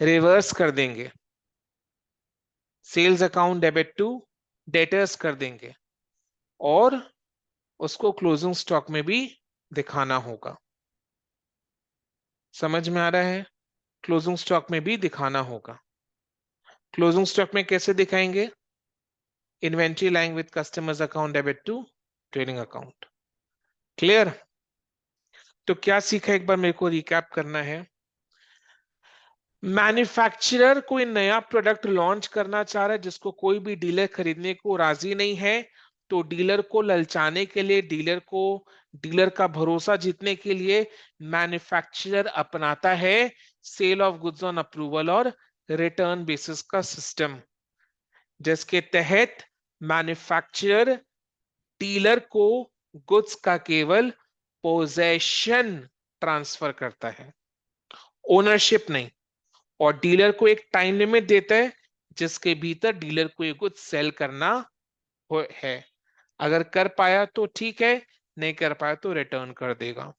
रिवर्स कर देंगे, sales account debit to debtors कर देंगे, और उसको क्लोजिंग स्टॉक में भी दिखाना होगा। समझ में आ रहा है? क्लोजिंग स्टॉक में भी दिखाना होगा। क्लोजिंग स्टॉक में कैसे दिखाएंगे? Inventory lying with customers account debit to trading account. Clear? तो क्या सीखा, एक बार मेरे को रिकैप करना है। मैन्युफैक्चरर कोई नया प्रोडक्ट लॉन्च करना चाह रहा है जिसको कोई भी डीलर खरीदने को राजी नहीं है, तो डीलर को ललचाने के लिए, डीलर का भरोसा जीतने के लिए मैन्युफैक्चरर अपनाता है sale of goods on approval और रिटर्न बेसिस का सिस्टम, जिसके तहत मैन्युफैक्चरर डीलर को गुड्स का केवल पोजेशन ट्रांसफर करता है, ओनरशिप नहीं। और डीलर को एक टाइम लिमिट देता है जिसके भीतर डीलर को ये गुड्स सेल करना है। अगर कर पाया तो ठीक है, नहीं कर पाया तो रिटर्न कर देगा।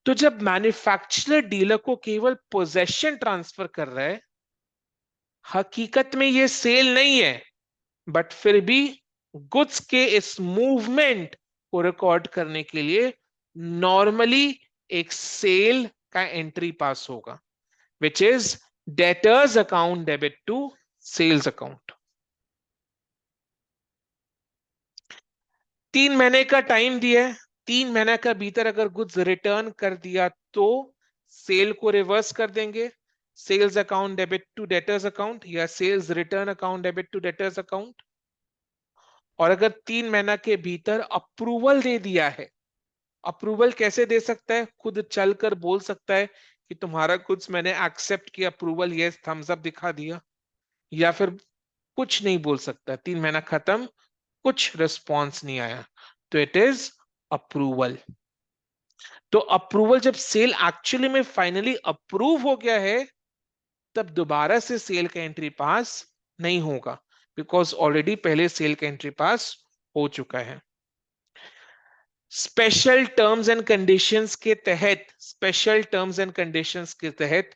तो जब मैन्युफैक्चरर डीलर को केवल पोजेशन ट्रांसफर कर रहा है, हकीकत में ये सेल नहीं है, बट फिर भी गुड्स के इस मूवमेंट को रिकॉर्ड करने के लिए नॉर्मली एक सेल का एंट्री पास होगा, which is debtors account debit to sales account. 3 महीने का टाइम दिया है, 3 महीने का भीतर अगर गुड्स रिटर्न कर दिया तो सेल को रिवर्स कर देंगे, sales account debit to debtors account, या sales return account debit to debtors account. और अगर 3 महीना के भीतर अप्रूवल दे दिया है, अप्रूवल कैसे दे सकता है? खुद चलकर बोल सकता है कि तुम्हारा कुछ मैंने एक्सेप्ट किया, अप्रूवल, यस, थम्स अप दिखा दिया, या फिर कुछ नहीं बोल सकता, 3 महीना खत्म, कुछ रिस्पॉन्स नहीं आया, तो इट इज अप्रूवल। तो अप्रूवल, जब सेल एक्चुअली में फाइनली अप्रूव हो गया है, तब दोबारा से सेल का एंट्री पास नहीं होगा, बिकॉज ऑलरेडी पहले सेल का एंट्री पास हो चुका है। स्पेशल टर्म्स एंड कंडीशंस के तहत, स्पेशल टर्म्स एंड कंडीशंस के तहत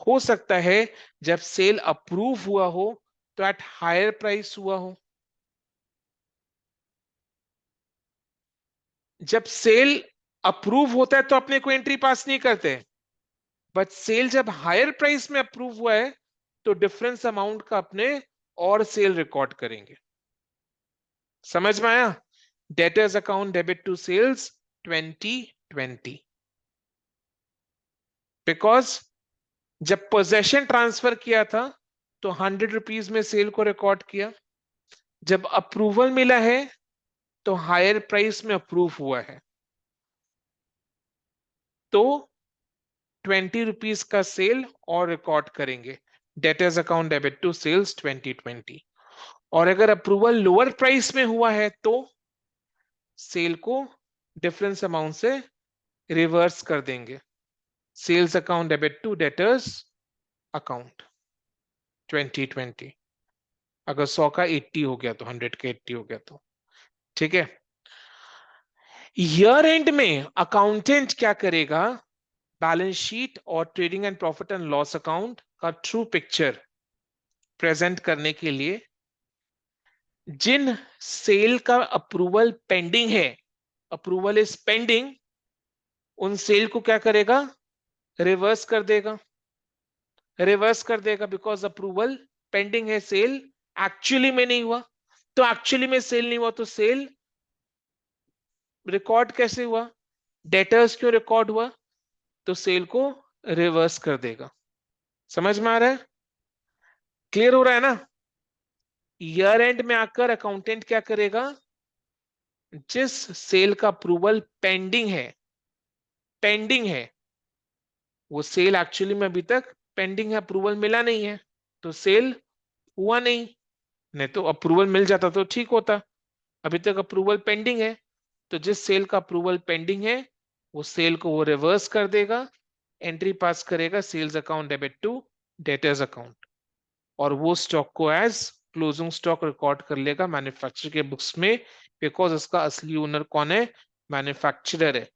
हो सकता है जब सेल अप्रूव हुआ हो तो एट हायर प्राइस हुआ हो। जब सेल अप्रूव होता है तो अपने को एंट्री पास नहीं करते, बट सेल जब हायर प्राइस में अप्रूव हुआ है तो डिफरेंस अमाउंट का अपने और सेल रिकॉर्ड करेंगे। समझ में आया? Debtors account debit to sales 2020, because जब पोजेशन ट्रांसफर किया था तो 100 रुपीज में सेल को रिकॉर्ड किया, जब अप्रूवल मिला है तो हायर प्राइस में अप्रूव हुआ है, तो 20 रुपीज का सेल और रिकॉर्ड करेंगे, debtors account debit to sales 2020। और अगर अप्रूवल लोअर प्राइस में हुआ है तो सेल को डिफरेंस अमाउंट से रिवर्स कर देंगे, sales account debit to debtors account 2020। अगर 100 का 80 हो गया तो 100 का 80 हो गया तो ठीक है। ईयर एंड में अकाउंटेंट क्या करेगा? बैलेंस शीट और trading and profit and loss account का ट्रू पिक्चर प्रेजेंट करने के लिए जिन सेल का अप्रूवल पेंडिंग है, अप्रूवल इज पेंडिंग, उन सेल को क्या करेगा? रिवर्स कर देगा, रिवर्स कर देगा, बिकॉज अप्रूवल पेंडिंग है, सेल एक्चुअली में नहीं हुआ। तो एक्चुअली में सेल नहीं हुआ तो सेल रिकॉर्ड कैसे हुआ? डेटर्स क्यों रिकॉर्ड हुआ? तो सेल को रिवर्स कर देगा। समझ में आ रहा है? क्लियर हो रहा है ना? ईयर एंड में आकर अकाउंटेंट क्या करेगा? जिस सेल का अप्रूवल पेंडिंग है, वो सेल एक्चुअली में अभी तक पेंडिंग है, अप्रूवल मिला नहीं है, तो सेल हुआ नहीं। नहीं तो अप्रूवल मिल जाता तो ठीक होता, अभी तक अप्रूवल पेंडिंग है। तो जिस सेल का अप्रूवल पेंडिंग है, वो सेल को वो रिवर्स कर देगा, एंट्री पास करेगा sales account debit to debtors account, और वो स्टॉक को एज क्लोजिंग स्टॉक रिकॉर्ड कर लेगा मैन्युफैक्चरर के बुक्स में, बिकॉज इसका असली ओनर कौन है? मैन्युफैक्चरर है।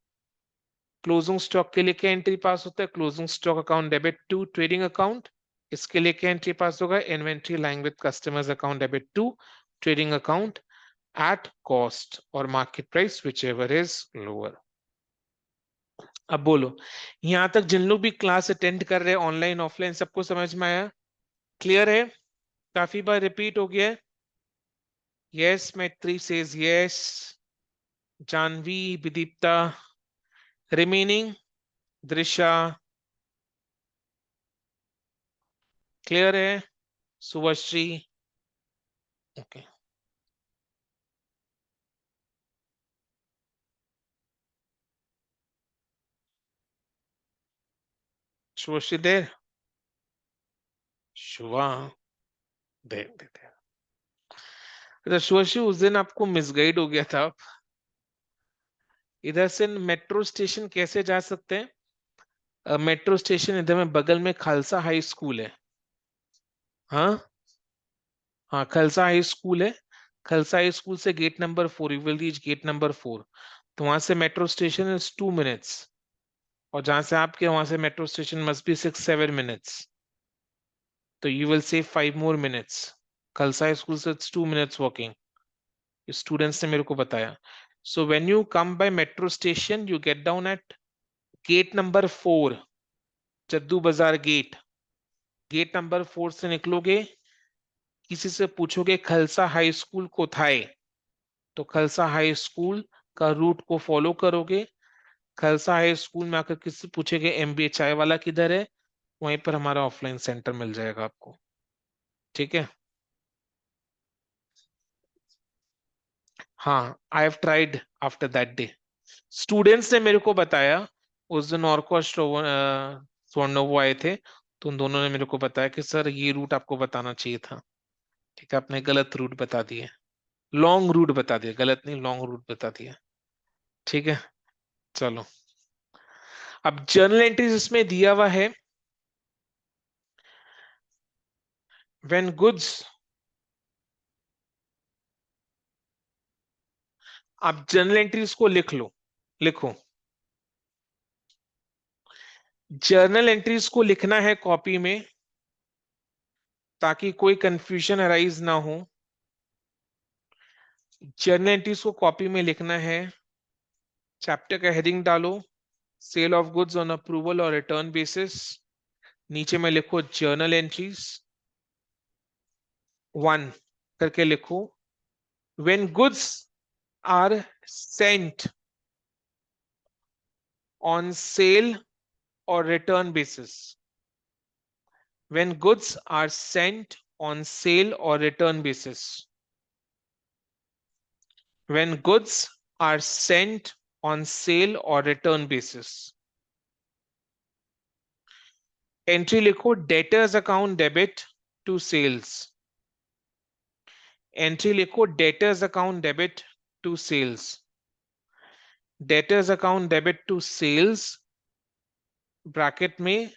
क्लोजिंग स्टॉक के लिए क्या एंट्री पास होता है? Closing stock account debit to trading account. इसके लिए क्या एंट्री पास होगा? Inventory lying with customers account debit to trading account at cost और market price whichever is lower. अब बोलो, यहां तक जिन लोग भी क्लास अटेंड कर रहे हैं ऑनलाइन ऑफलाइन, सबको समझ में आया? क्लियर है? काफी बार रिपीट हो गया है। Yes, Maitri says yes, Janvi, Vidipta, remaining, Drishya, clear है? सुवश्री, ओके। शुभश्री देर, शुभा, दे। अच्छा शुभश्री, उस दिन आपको मिसगाइड हो गया था, इधर से मेट्रो स्टेशन कैसे जा सकते हैं? मेट्रो स्टेशन इधर में बगल में खालसा हाई स्कूल है। हाँ, हाँ खालसा हाई स्कूल है। खालसा हाई स्कूल से gate number 4, you will reach gate number 4। तो वहां से मेट्रो स्टेशन इज 2 मिनट्स, और जहां से आपके वहां से metro station must be 6-7 minutes, तो you will save 5 more minutes। Khalsa high school से इट्स 2 मिनट्स वॉकिंग, स्टूडेंट्स ने मेरे को बताया। So when you come by metro station, you get down at gate number 4, Jaddu Bazar gate. Gate number 4 से निकलोगे, किसी से पूछोगे खालसा हाई स्कूल कोथाय, तो खालसा हाई स्कूल का रूट को फॉलो करोगे। खालसा हाई स्कूल में आकर किसी से पूछेगे एमबीए चाय वाला किधर है, वहीं पर हमारा ऑफलाइन सेंटर मिल जाएगा आपको। ठीक है? हाँ, I have tried after that day. Students ने मेरे को बताया, उस दिन और को स्वर्णोवो आए थे, तो उन दोनों ने मेरे को बताया कि सर ये रूट आपको बताना चाहिए था। ठीक है, आपने गलत रूट बता दिए, लॉन्ग रूट बता दिया, गलत नहीं लॉन्ग रूट बता दिया। ठीक है, चलो। अब जर्नल एंट्रीज इसमें दिया हुआ है, व्हेन गुड्स, आप जर्नल एंट्रीज को लिख लो, लिखो। जर्नल एंट्रीज को लिखना है कॉपी में, ताकि कोई कंफ्यूजन अराइज ना हो। जर्नल एंट्रीज को कॉपी में लिखना है, चैप्टर का हेडिंग डालो, sale of goods on approval और रिटर्न बेसिस, नीचे में लिखो जर्नल एंट्रीज 1 करके लिखो। When goods are sent on sale और return basis, when goods are sent on sale or return basis, when goods are sent on sale or return basis, entry लिखो debtors account debit to sales, entry लिखो debtors account debit to sales, debtors account debit to sales bracket में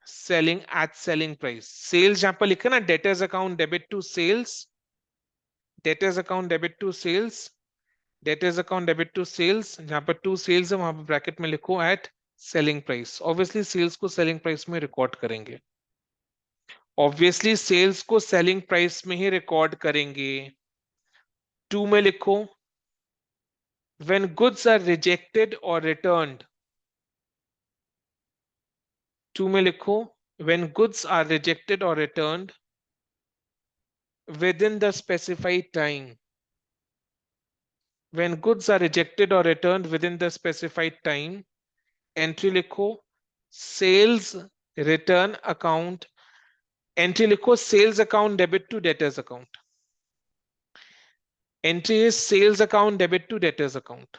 selling at selling price, sales जहां पर लिखा ना debtors account debit to sales, debtors account debit to sales, debtors account debit to sales, जहां पर to sales है वहां पर ब्रैकेट में लिखो at selling price. Obviously sales को सेलिंग प्राइस में रिकॉर्ड करेंगे, ऑब्वियसली सेल्स को सेलिंग प्राइस में ही रिकॉर्ड करेंगे। 2 में लिखो व्हेन गुड्स आर रिजेक्टेड और रिटर्न्ड, 2 में लिखो व्हेन गुड्स आर रिजेक्टेड और returned within the specified time, when goods are rejected और returned within the specified time, entry लिखो सेल्स रिटर्न अकाउंट, एंट्री लिखो sales account debit to debtors account. Entry is sales account debit to debtors account.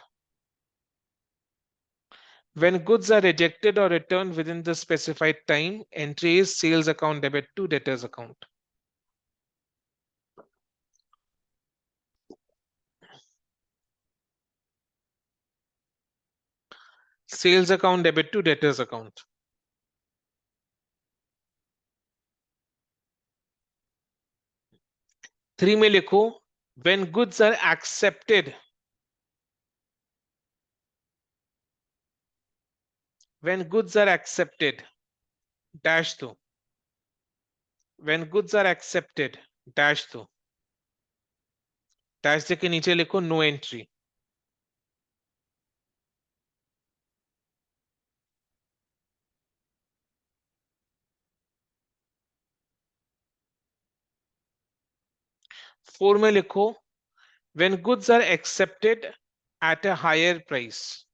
When goods are rejected or returned within the specified time, entry is sales account debit to debtors account. Sales account debit to debtors account. 3 में लिखो when goods are accepted, when goods are accepted dash दो, when goods are accepted dash दो, dash के नीचे लिखो no entry. Four में लिखो when goods are accepted at a higher price,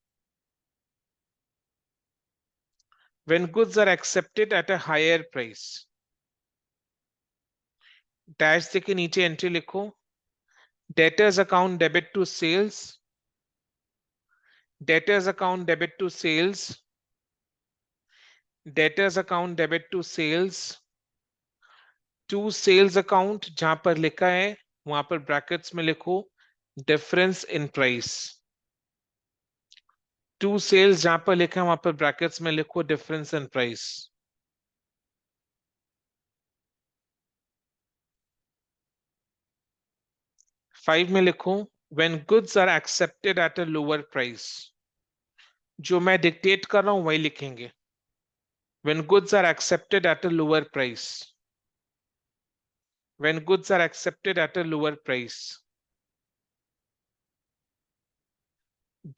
when goods are accepted at a higher price, dash के नीचे entry लिखो debtors account debit to sales, debtors account debit to sales, debtors account debit to sales to sales account. जहां पर लिखा है वहां पर brackets में लिखो difference in price. To sales जहां पर लिखा है वहां पर ब्रैकेट्स में लिखो डिफरेंस इन प्राइस. 5 में लिखो when goods are accepted at a lower price. जो मैं डिक्टेट कर रहा हूं वही लिखेंगे. when goods are accepted at a lower price, when goods are accepted at a lower price.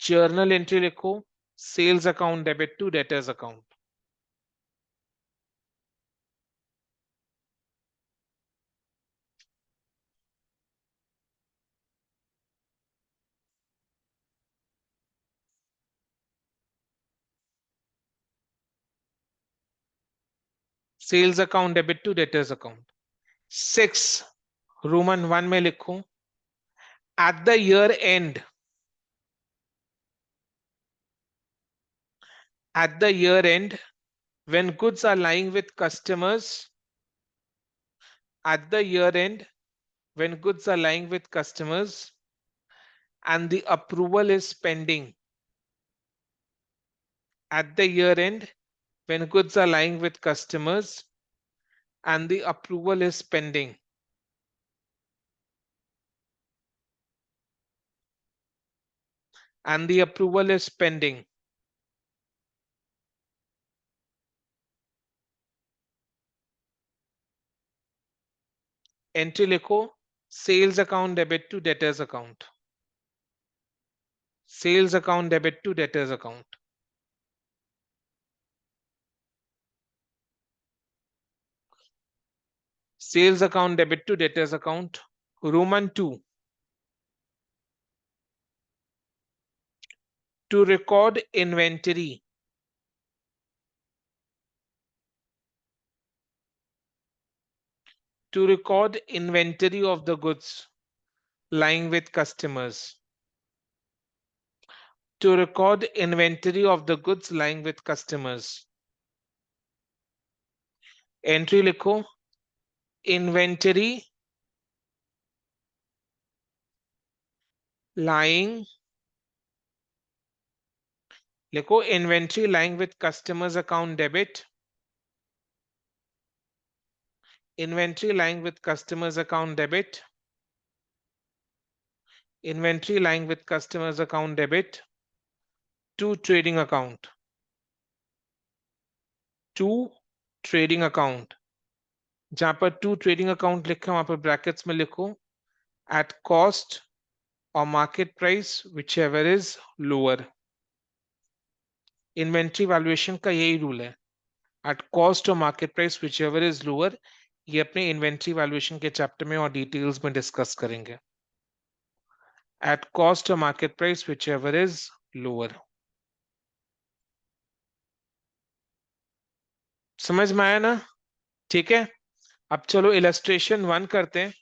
Journal entry लिखो sales account debit to debtors account. Sales account debit to debtors account. 6 roman 1 में लिखो at the year end, at the year end when goods are lying with customers, at the year end when goods are lying with customers and the approval is pending, at the year end when goods are lying with customers and the approval is pending, and the approval is pending. Entry लिखो sales account debit to debtors account, sales account debit to debtors account. Sales account debit to debtors account. Roman 2, to record inventory, to record inventory of the goods lying with customers, to record inventory of the goods lying with customers. Entry लिखो inventory lying, लिखो inventory lying with customers account debit, inventory lying with customers account debit, inventory lying with customers account debit to trading account, to trading account. जहां पर to trading account लिखा है वहां पर brackets में लिखो at cost or market price whichever is lower. Inventory valuation का यही रूल है, at cost or market price whichever is lower. ये अपने इन्वेंट्री वैल्यूएशन के चैप्टर में और डिटेल्स में डिस्कस करेंगे. at cost or market price whichever is lower. समझ में आया ना? ठीक है, अब चलो इलस्ट्रेशन 1 करते हैं.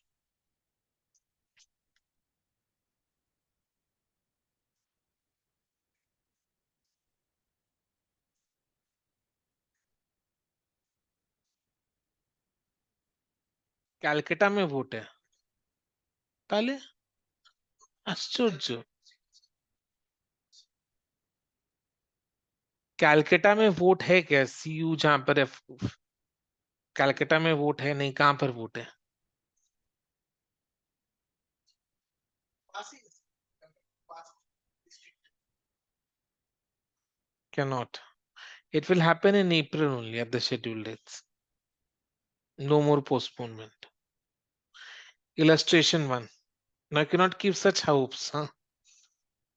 कैलकाटा में वोट है ताले, आश्चर्य। कैलकाटा में वोट है क्या? सीयू जहां पर है, कैलकाटा में वोट है नहीं, कहां पर वोट है? Cannot. It will happen in April only at the scheduled dates. No more postponement. Illustration one. Now you cannot keep such hopes, huh?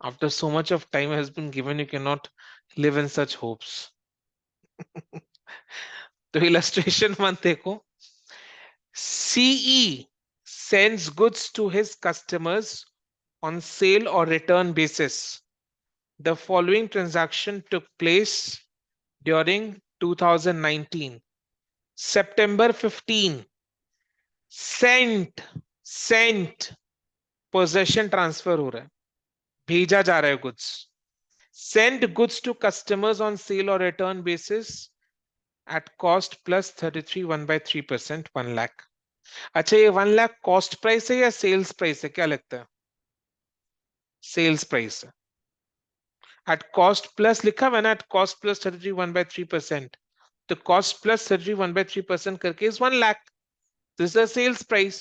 After so much of time has been given, you cannot live in such hopes. तो illustration one देखो. CE sends goods to his customers on sale or return basis. The following transaction took place during 2019. September 15, sent possession transfer हो रहा है, भेजा जा रहा है goods. Send goods to customers on sale or return basis at cost plus 33 1/3%, 1 lakh. अच्छा, ये 1 lakh cost price है या सेल्स प्राइस है, क्या लगता है? सेल्स प्राइस है। एट कॉस्ट प्लस लिखा हुआ है ना, एट कॉस्ट प्लस 33 1/3%, तो कॉस्ट प्लस 33 1/3% करके is 1 lakh, this is sales price.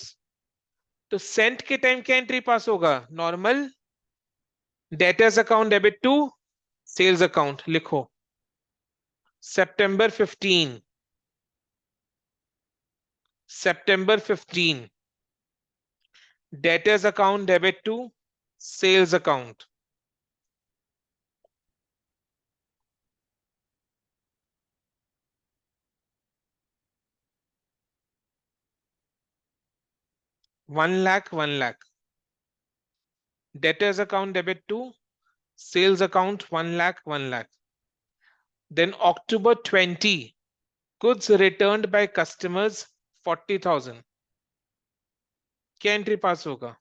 तो सेंट के टाइम क्या एंट्री पास होगा? Normal debtors account debit to sales account, लिखो September 15, September 15, debtors account debit to sales account. one lakh. Debtors account debit to sales account 1 lakh, 1 lakh. Then October 20, goods returned by customers 40,000. क्या entry pass होगा?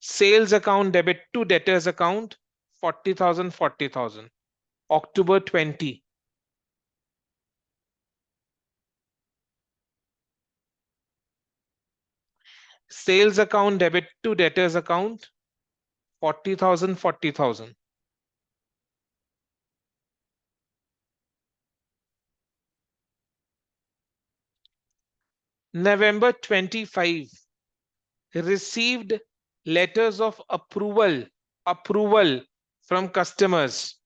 Sales account debit to debtors account 40,000, 40,000. October 20. Sales account debit to debtors account 40,000, 40,000. November 25, received letters of approval from customers.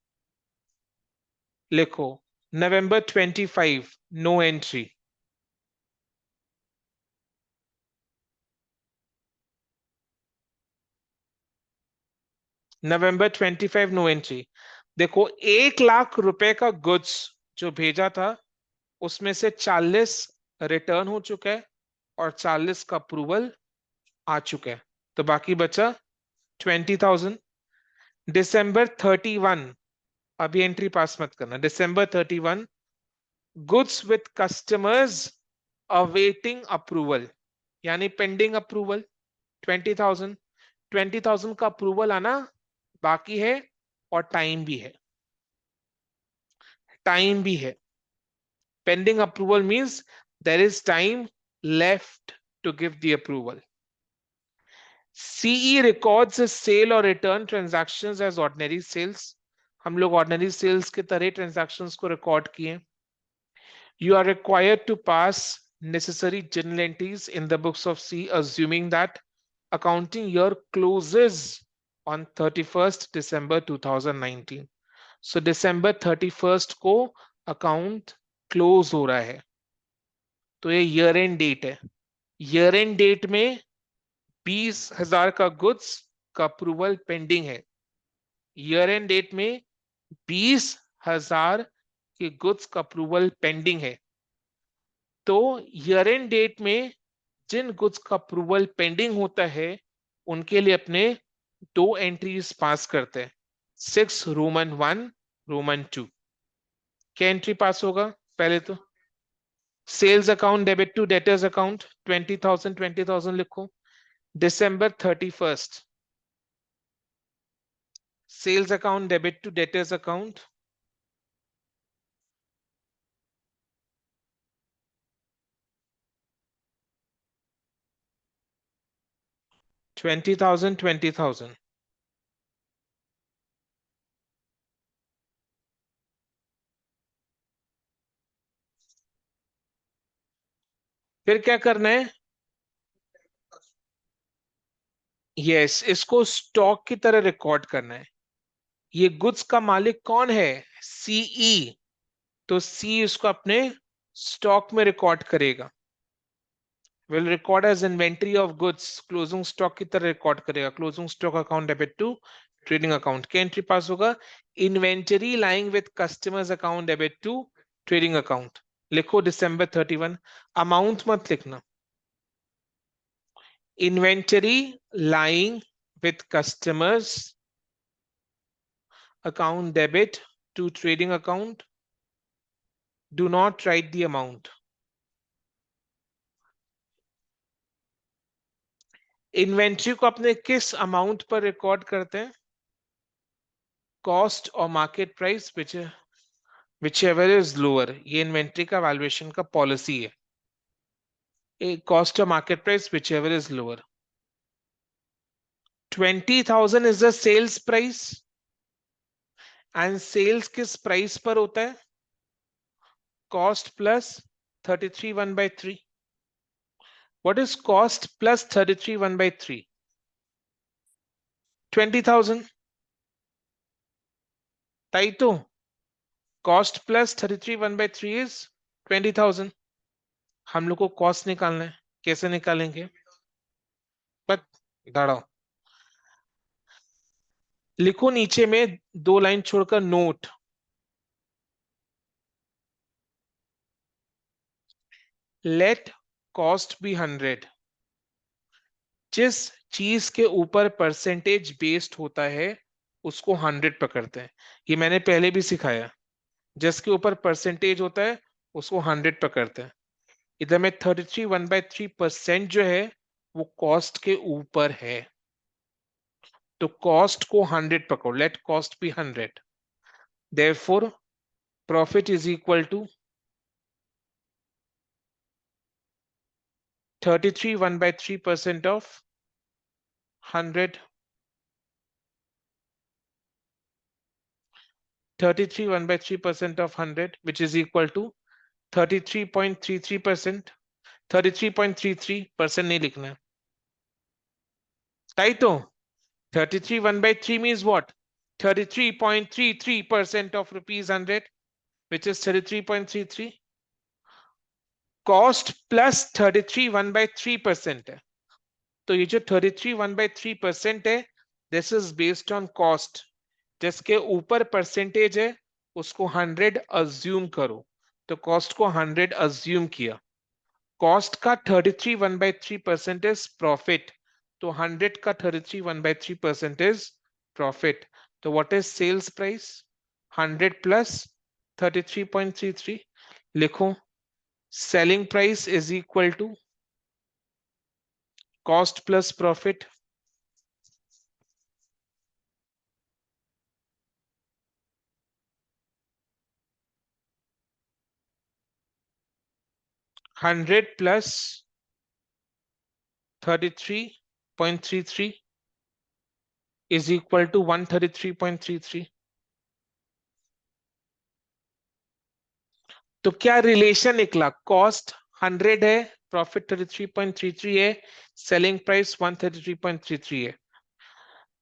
लिखो November 25, no entry. November 25, no entry. देखो 1 लाख रुपए का goods जो भेजा था, उसमें से 40 रिटर्न हो चुका है और 40 का अप्रूवल आ चुका है, तो बाकी बचा 20,000. December 31, अभी एंट्री पास मत करना. December 31, goods with customers awaiting approval, यानी पेंडिंग अप्रूवल 20,000. 20,000 का अप्रूवल आना बाकी है और टाइम भी है, टाइम भी है. Pending approval means there is time left to give the approval. सीई रिकॉर्ड्स सेल और return transactions as ordinary sales. हम लोग ऑर्डिनरी सेल्स के तरह ट्रांजैक्शंस को रिकॉर्ड किए. You are required to pass necessary journal entries in the books of C, assuming that accounting year closes on 31st December 2019. So December 31st को account close हो रहा है, तो ये ईयर एंड डेट है. Year end date में 20,000 का goods का अप्रूवल पेंडिंग है. ईयर एंड डेट में 20,000 के गुड्स का अप्रूवल पेंडिंग है. तो ईयर एंड डेट में जिन गुड्स का अप्रूवल पेंडिंग होता है, उनके लिए अपने 2 एंट्रीज पास करते हैं, 6 रोमन 1 रोमन 2. क्या एंट्री पास होगा? पहले तो sales account debit to debtors account 20,000, 20,000 लिखो. December 31, sales account debit to debtors account 20,000 20,000। फिर क्या करना है? यस, इसको स्टॉक की तरह रिकॉर्ड करना है। ये गुड्स का मालिक कौन है? सीई। तो सी इसको अपने स्टॉक में रिकॉर्ड करेगा। Will record as inventory of goods, closing stock की तरह रिकॉर्ड करेगा। Closing stock account debit to trading account. क्या एंट्री पास होगा? Inventory lying with customers account debit to trading account. लिखो December 31। अमाउंट मत लिखना। इन्वेंटरी लाइंग विद कस्टमर्स account debit to trading account. Do not write the amount. Inventory को अपने किस अमाउंट पर रिकॉर्ड करते हैं? कॉस्ट और market price whichever is lower. ये इन्वेंट्री का वैल्यूएशन का पॉलिसी है। कॉस्ट और market price whichever is lower. 20,000 is the sales price. And sales किस प्राइस पर होता है? Cost plus 33 1/3। What is cost plus 33 1/3? 20,000। ताई तो कॉस्ट प्लस 33 1/3 इज 20,000। हम लोग को कॉस्ट निकालना है। कैसे निकालेंगे? बट दाड़ो, लिखो नीचे में 2 लाइन छोड़कर नोट। Late cost be 100। जिस चीज के ऊपर परसेंटेज बेस्ड होता है उसको 100 पकड़ते हैं। ये मैंने पहले भी सिखाया। जिसके ऊपर परसेंटेज होता है उसको 100 पकड़ते हैं। इधर में 33 1/3% जो है वो कॉस्ट के ऊपर है। तो कॉस्ट को 100 पकड़ो। Let cost be 100। Therefore profit is equal to 33 1/3% of 100। 33 1/3% of 100 which is equal to 33.33%। 33.33% नहीं लिखना है। ताई तो 33 1/3 means what? 33.33% of rupees 100 which is 33.33। Cost plus 33 1/3% है। तो ये जो 33 1/3% है this is based on cost. जिसके ऊपर परसेंटेज है उसको 100 अज्यूम करो। तो कॉस्ट को 100 अज्यूम किया। कॉस्ट का 33 1/3% इज प्रॉफिट। तो 100 का 33 1/3% इज प्रॉफिट। तो what is sales price? 100 plus 33.33। लिखो selling price is equal to cost plus profit. 100 plus 33.33 is equal to 133.33। तो क्या रिलेशन निकला? कॉस्ट 100 है, प्रॉफिट 33.33 है, सेलिंग प्राइस 133.33 है।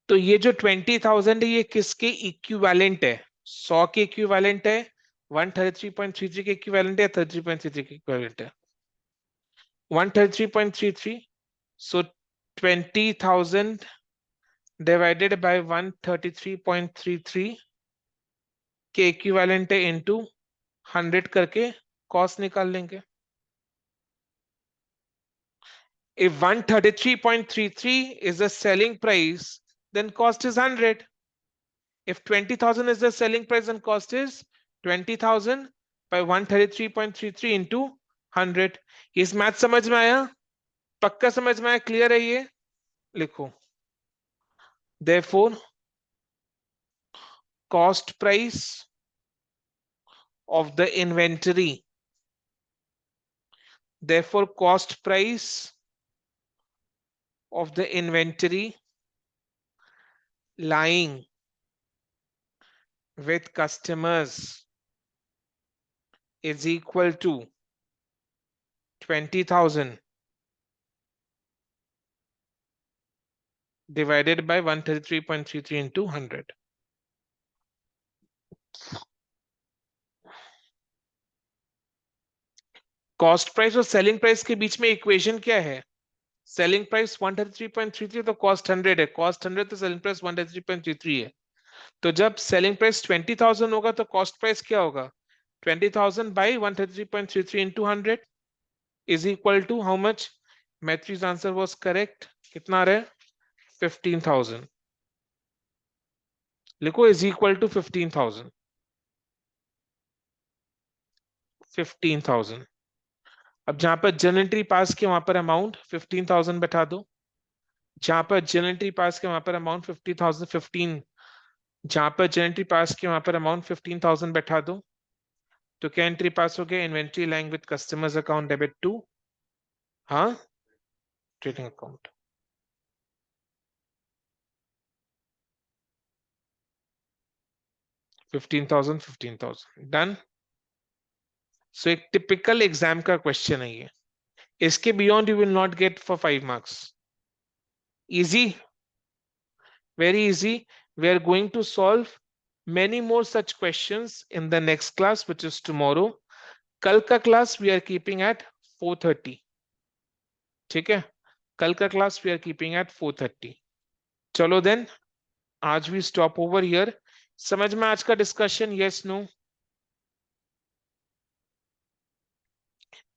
तो ये जो 20,000 है ये किसके इक्विवेलेंट है? 100 के इक्विवेलेंट है, 133.33 के इक्विवेलेंट है, 33.33 के इक्विवेलेंट है। 133.33। सो 20,000 डिवाइडेड बाय 133.33 के इक्विवेलेंट है इनटू 100 करके कॉस्ट निकाल लेंगे। If 133.33 is the selling price, then cost is 100. If 20,000 is the selling price, then cost is 20,000 by 133.33 into 100। इस मैथ समझ में आया? पक्का समझ में आया? क्लियर है ये? लिखो therefore cost price of the inventory, therefore cost price of the inventory lying with customers is equal to 20,000 divided by 133.33 into 100. Cost price और सेलिंग प्राइस के बीच में इक्वेशन क्या है? सेलिंग प्राइस 133.33 तो कॉस्ट 100 है, कॉस्ट 100 तो सेलिंग प्राइस 133.33 है। तो जब सेलिंग प्राइस 20,000 होगा तो कॉस्ट प्राइस क्या होगा? 20,000 by 133.33 into 100 is equal to how much? Matthew's answer was correct. कितना आ रहा है? 15,000. लिखो is equal to 15,000. 15,000. अब जहां पर जर्नल एंट्री पास किया वहां पर अमाउंट 15,000 बैठा दो, जहां पर जर्नल एंट्री पास किया वहां पर अमाउंट 50,000 15, जहां पर जर्नल एंट्री पास किया वहां पर अमाउंट 15,000 बैठा दो। तो क्या एंट्री पास हो गया? Inventory lying with customers account debit to, हाँ, trading account. Fifteen thousand done. So एक टिपिकल एग्जाम का क्वेश्चन है ये, इसके beyond you will not get for 5 marks. Easy, very easy. We are going to solve many more such questions in the next class, which is tomorrow. कल का class we are keeping at 4:30. ठीक है, कल का class we are keeping at 4:30. चलो then, आज we stop over here. समझ में आज का discussion? yes, no?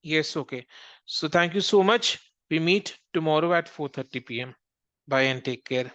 yes, okay. So thank you so much. We meet tomorrow at 4:30 p.m. Bye and take care.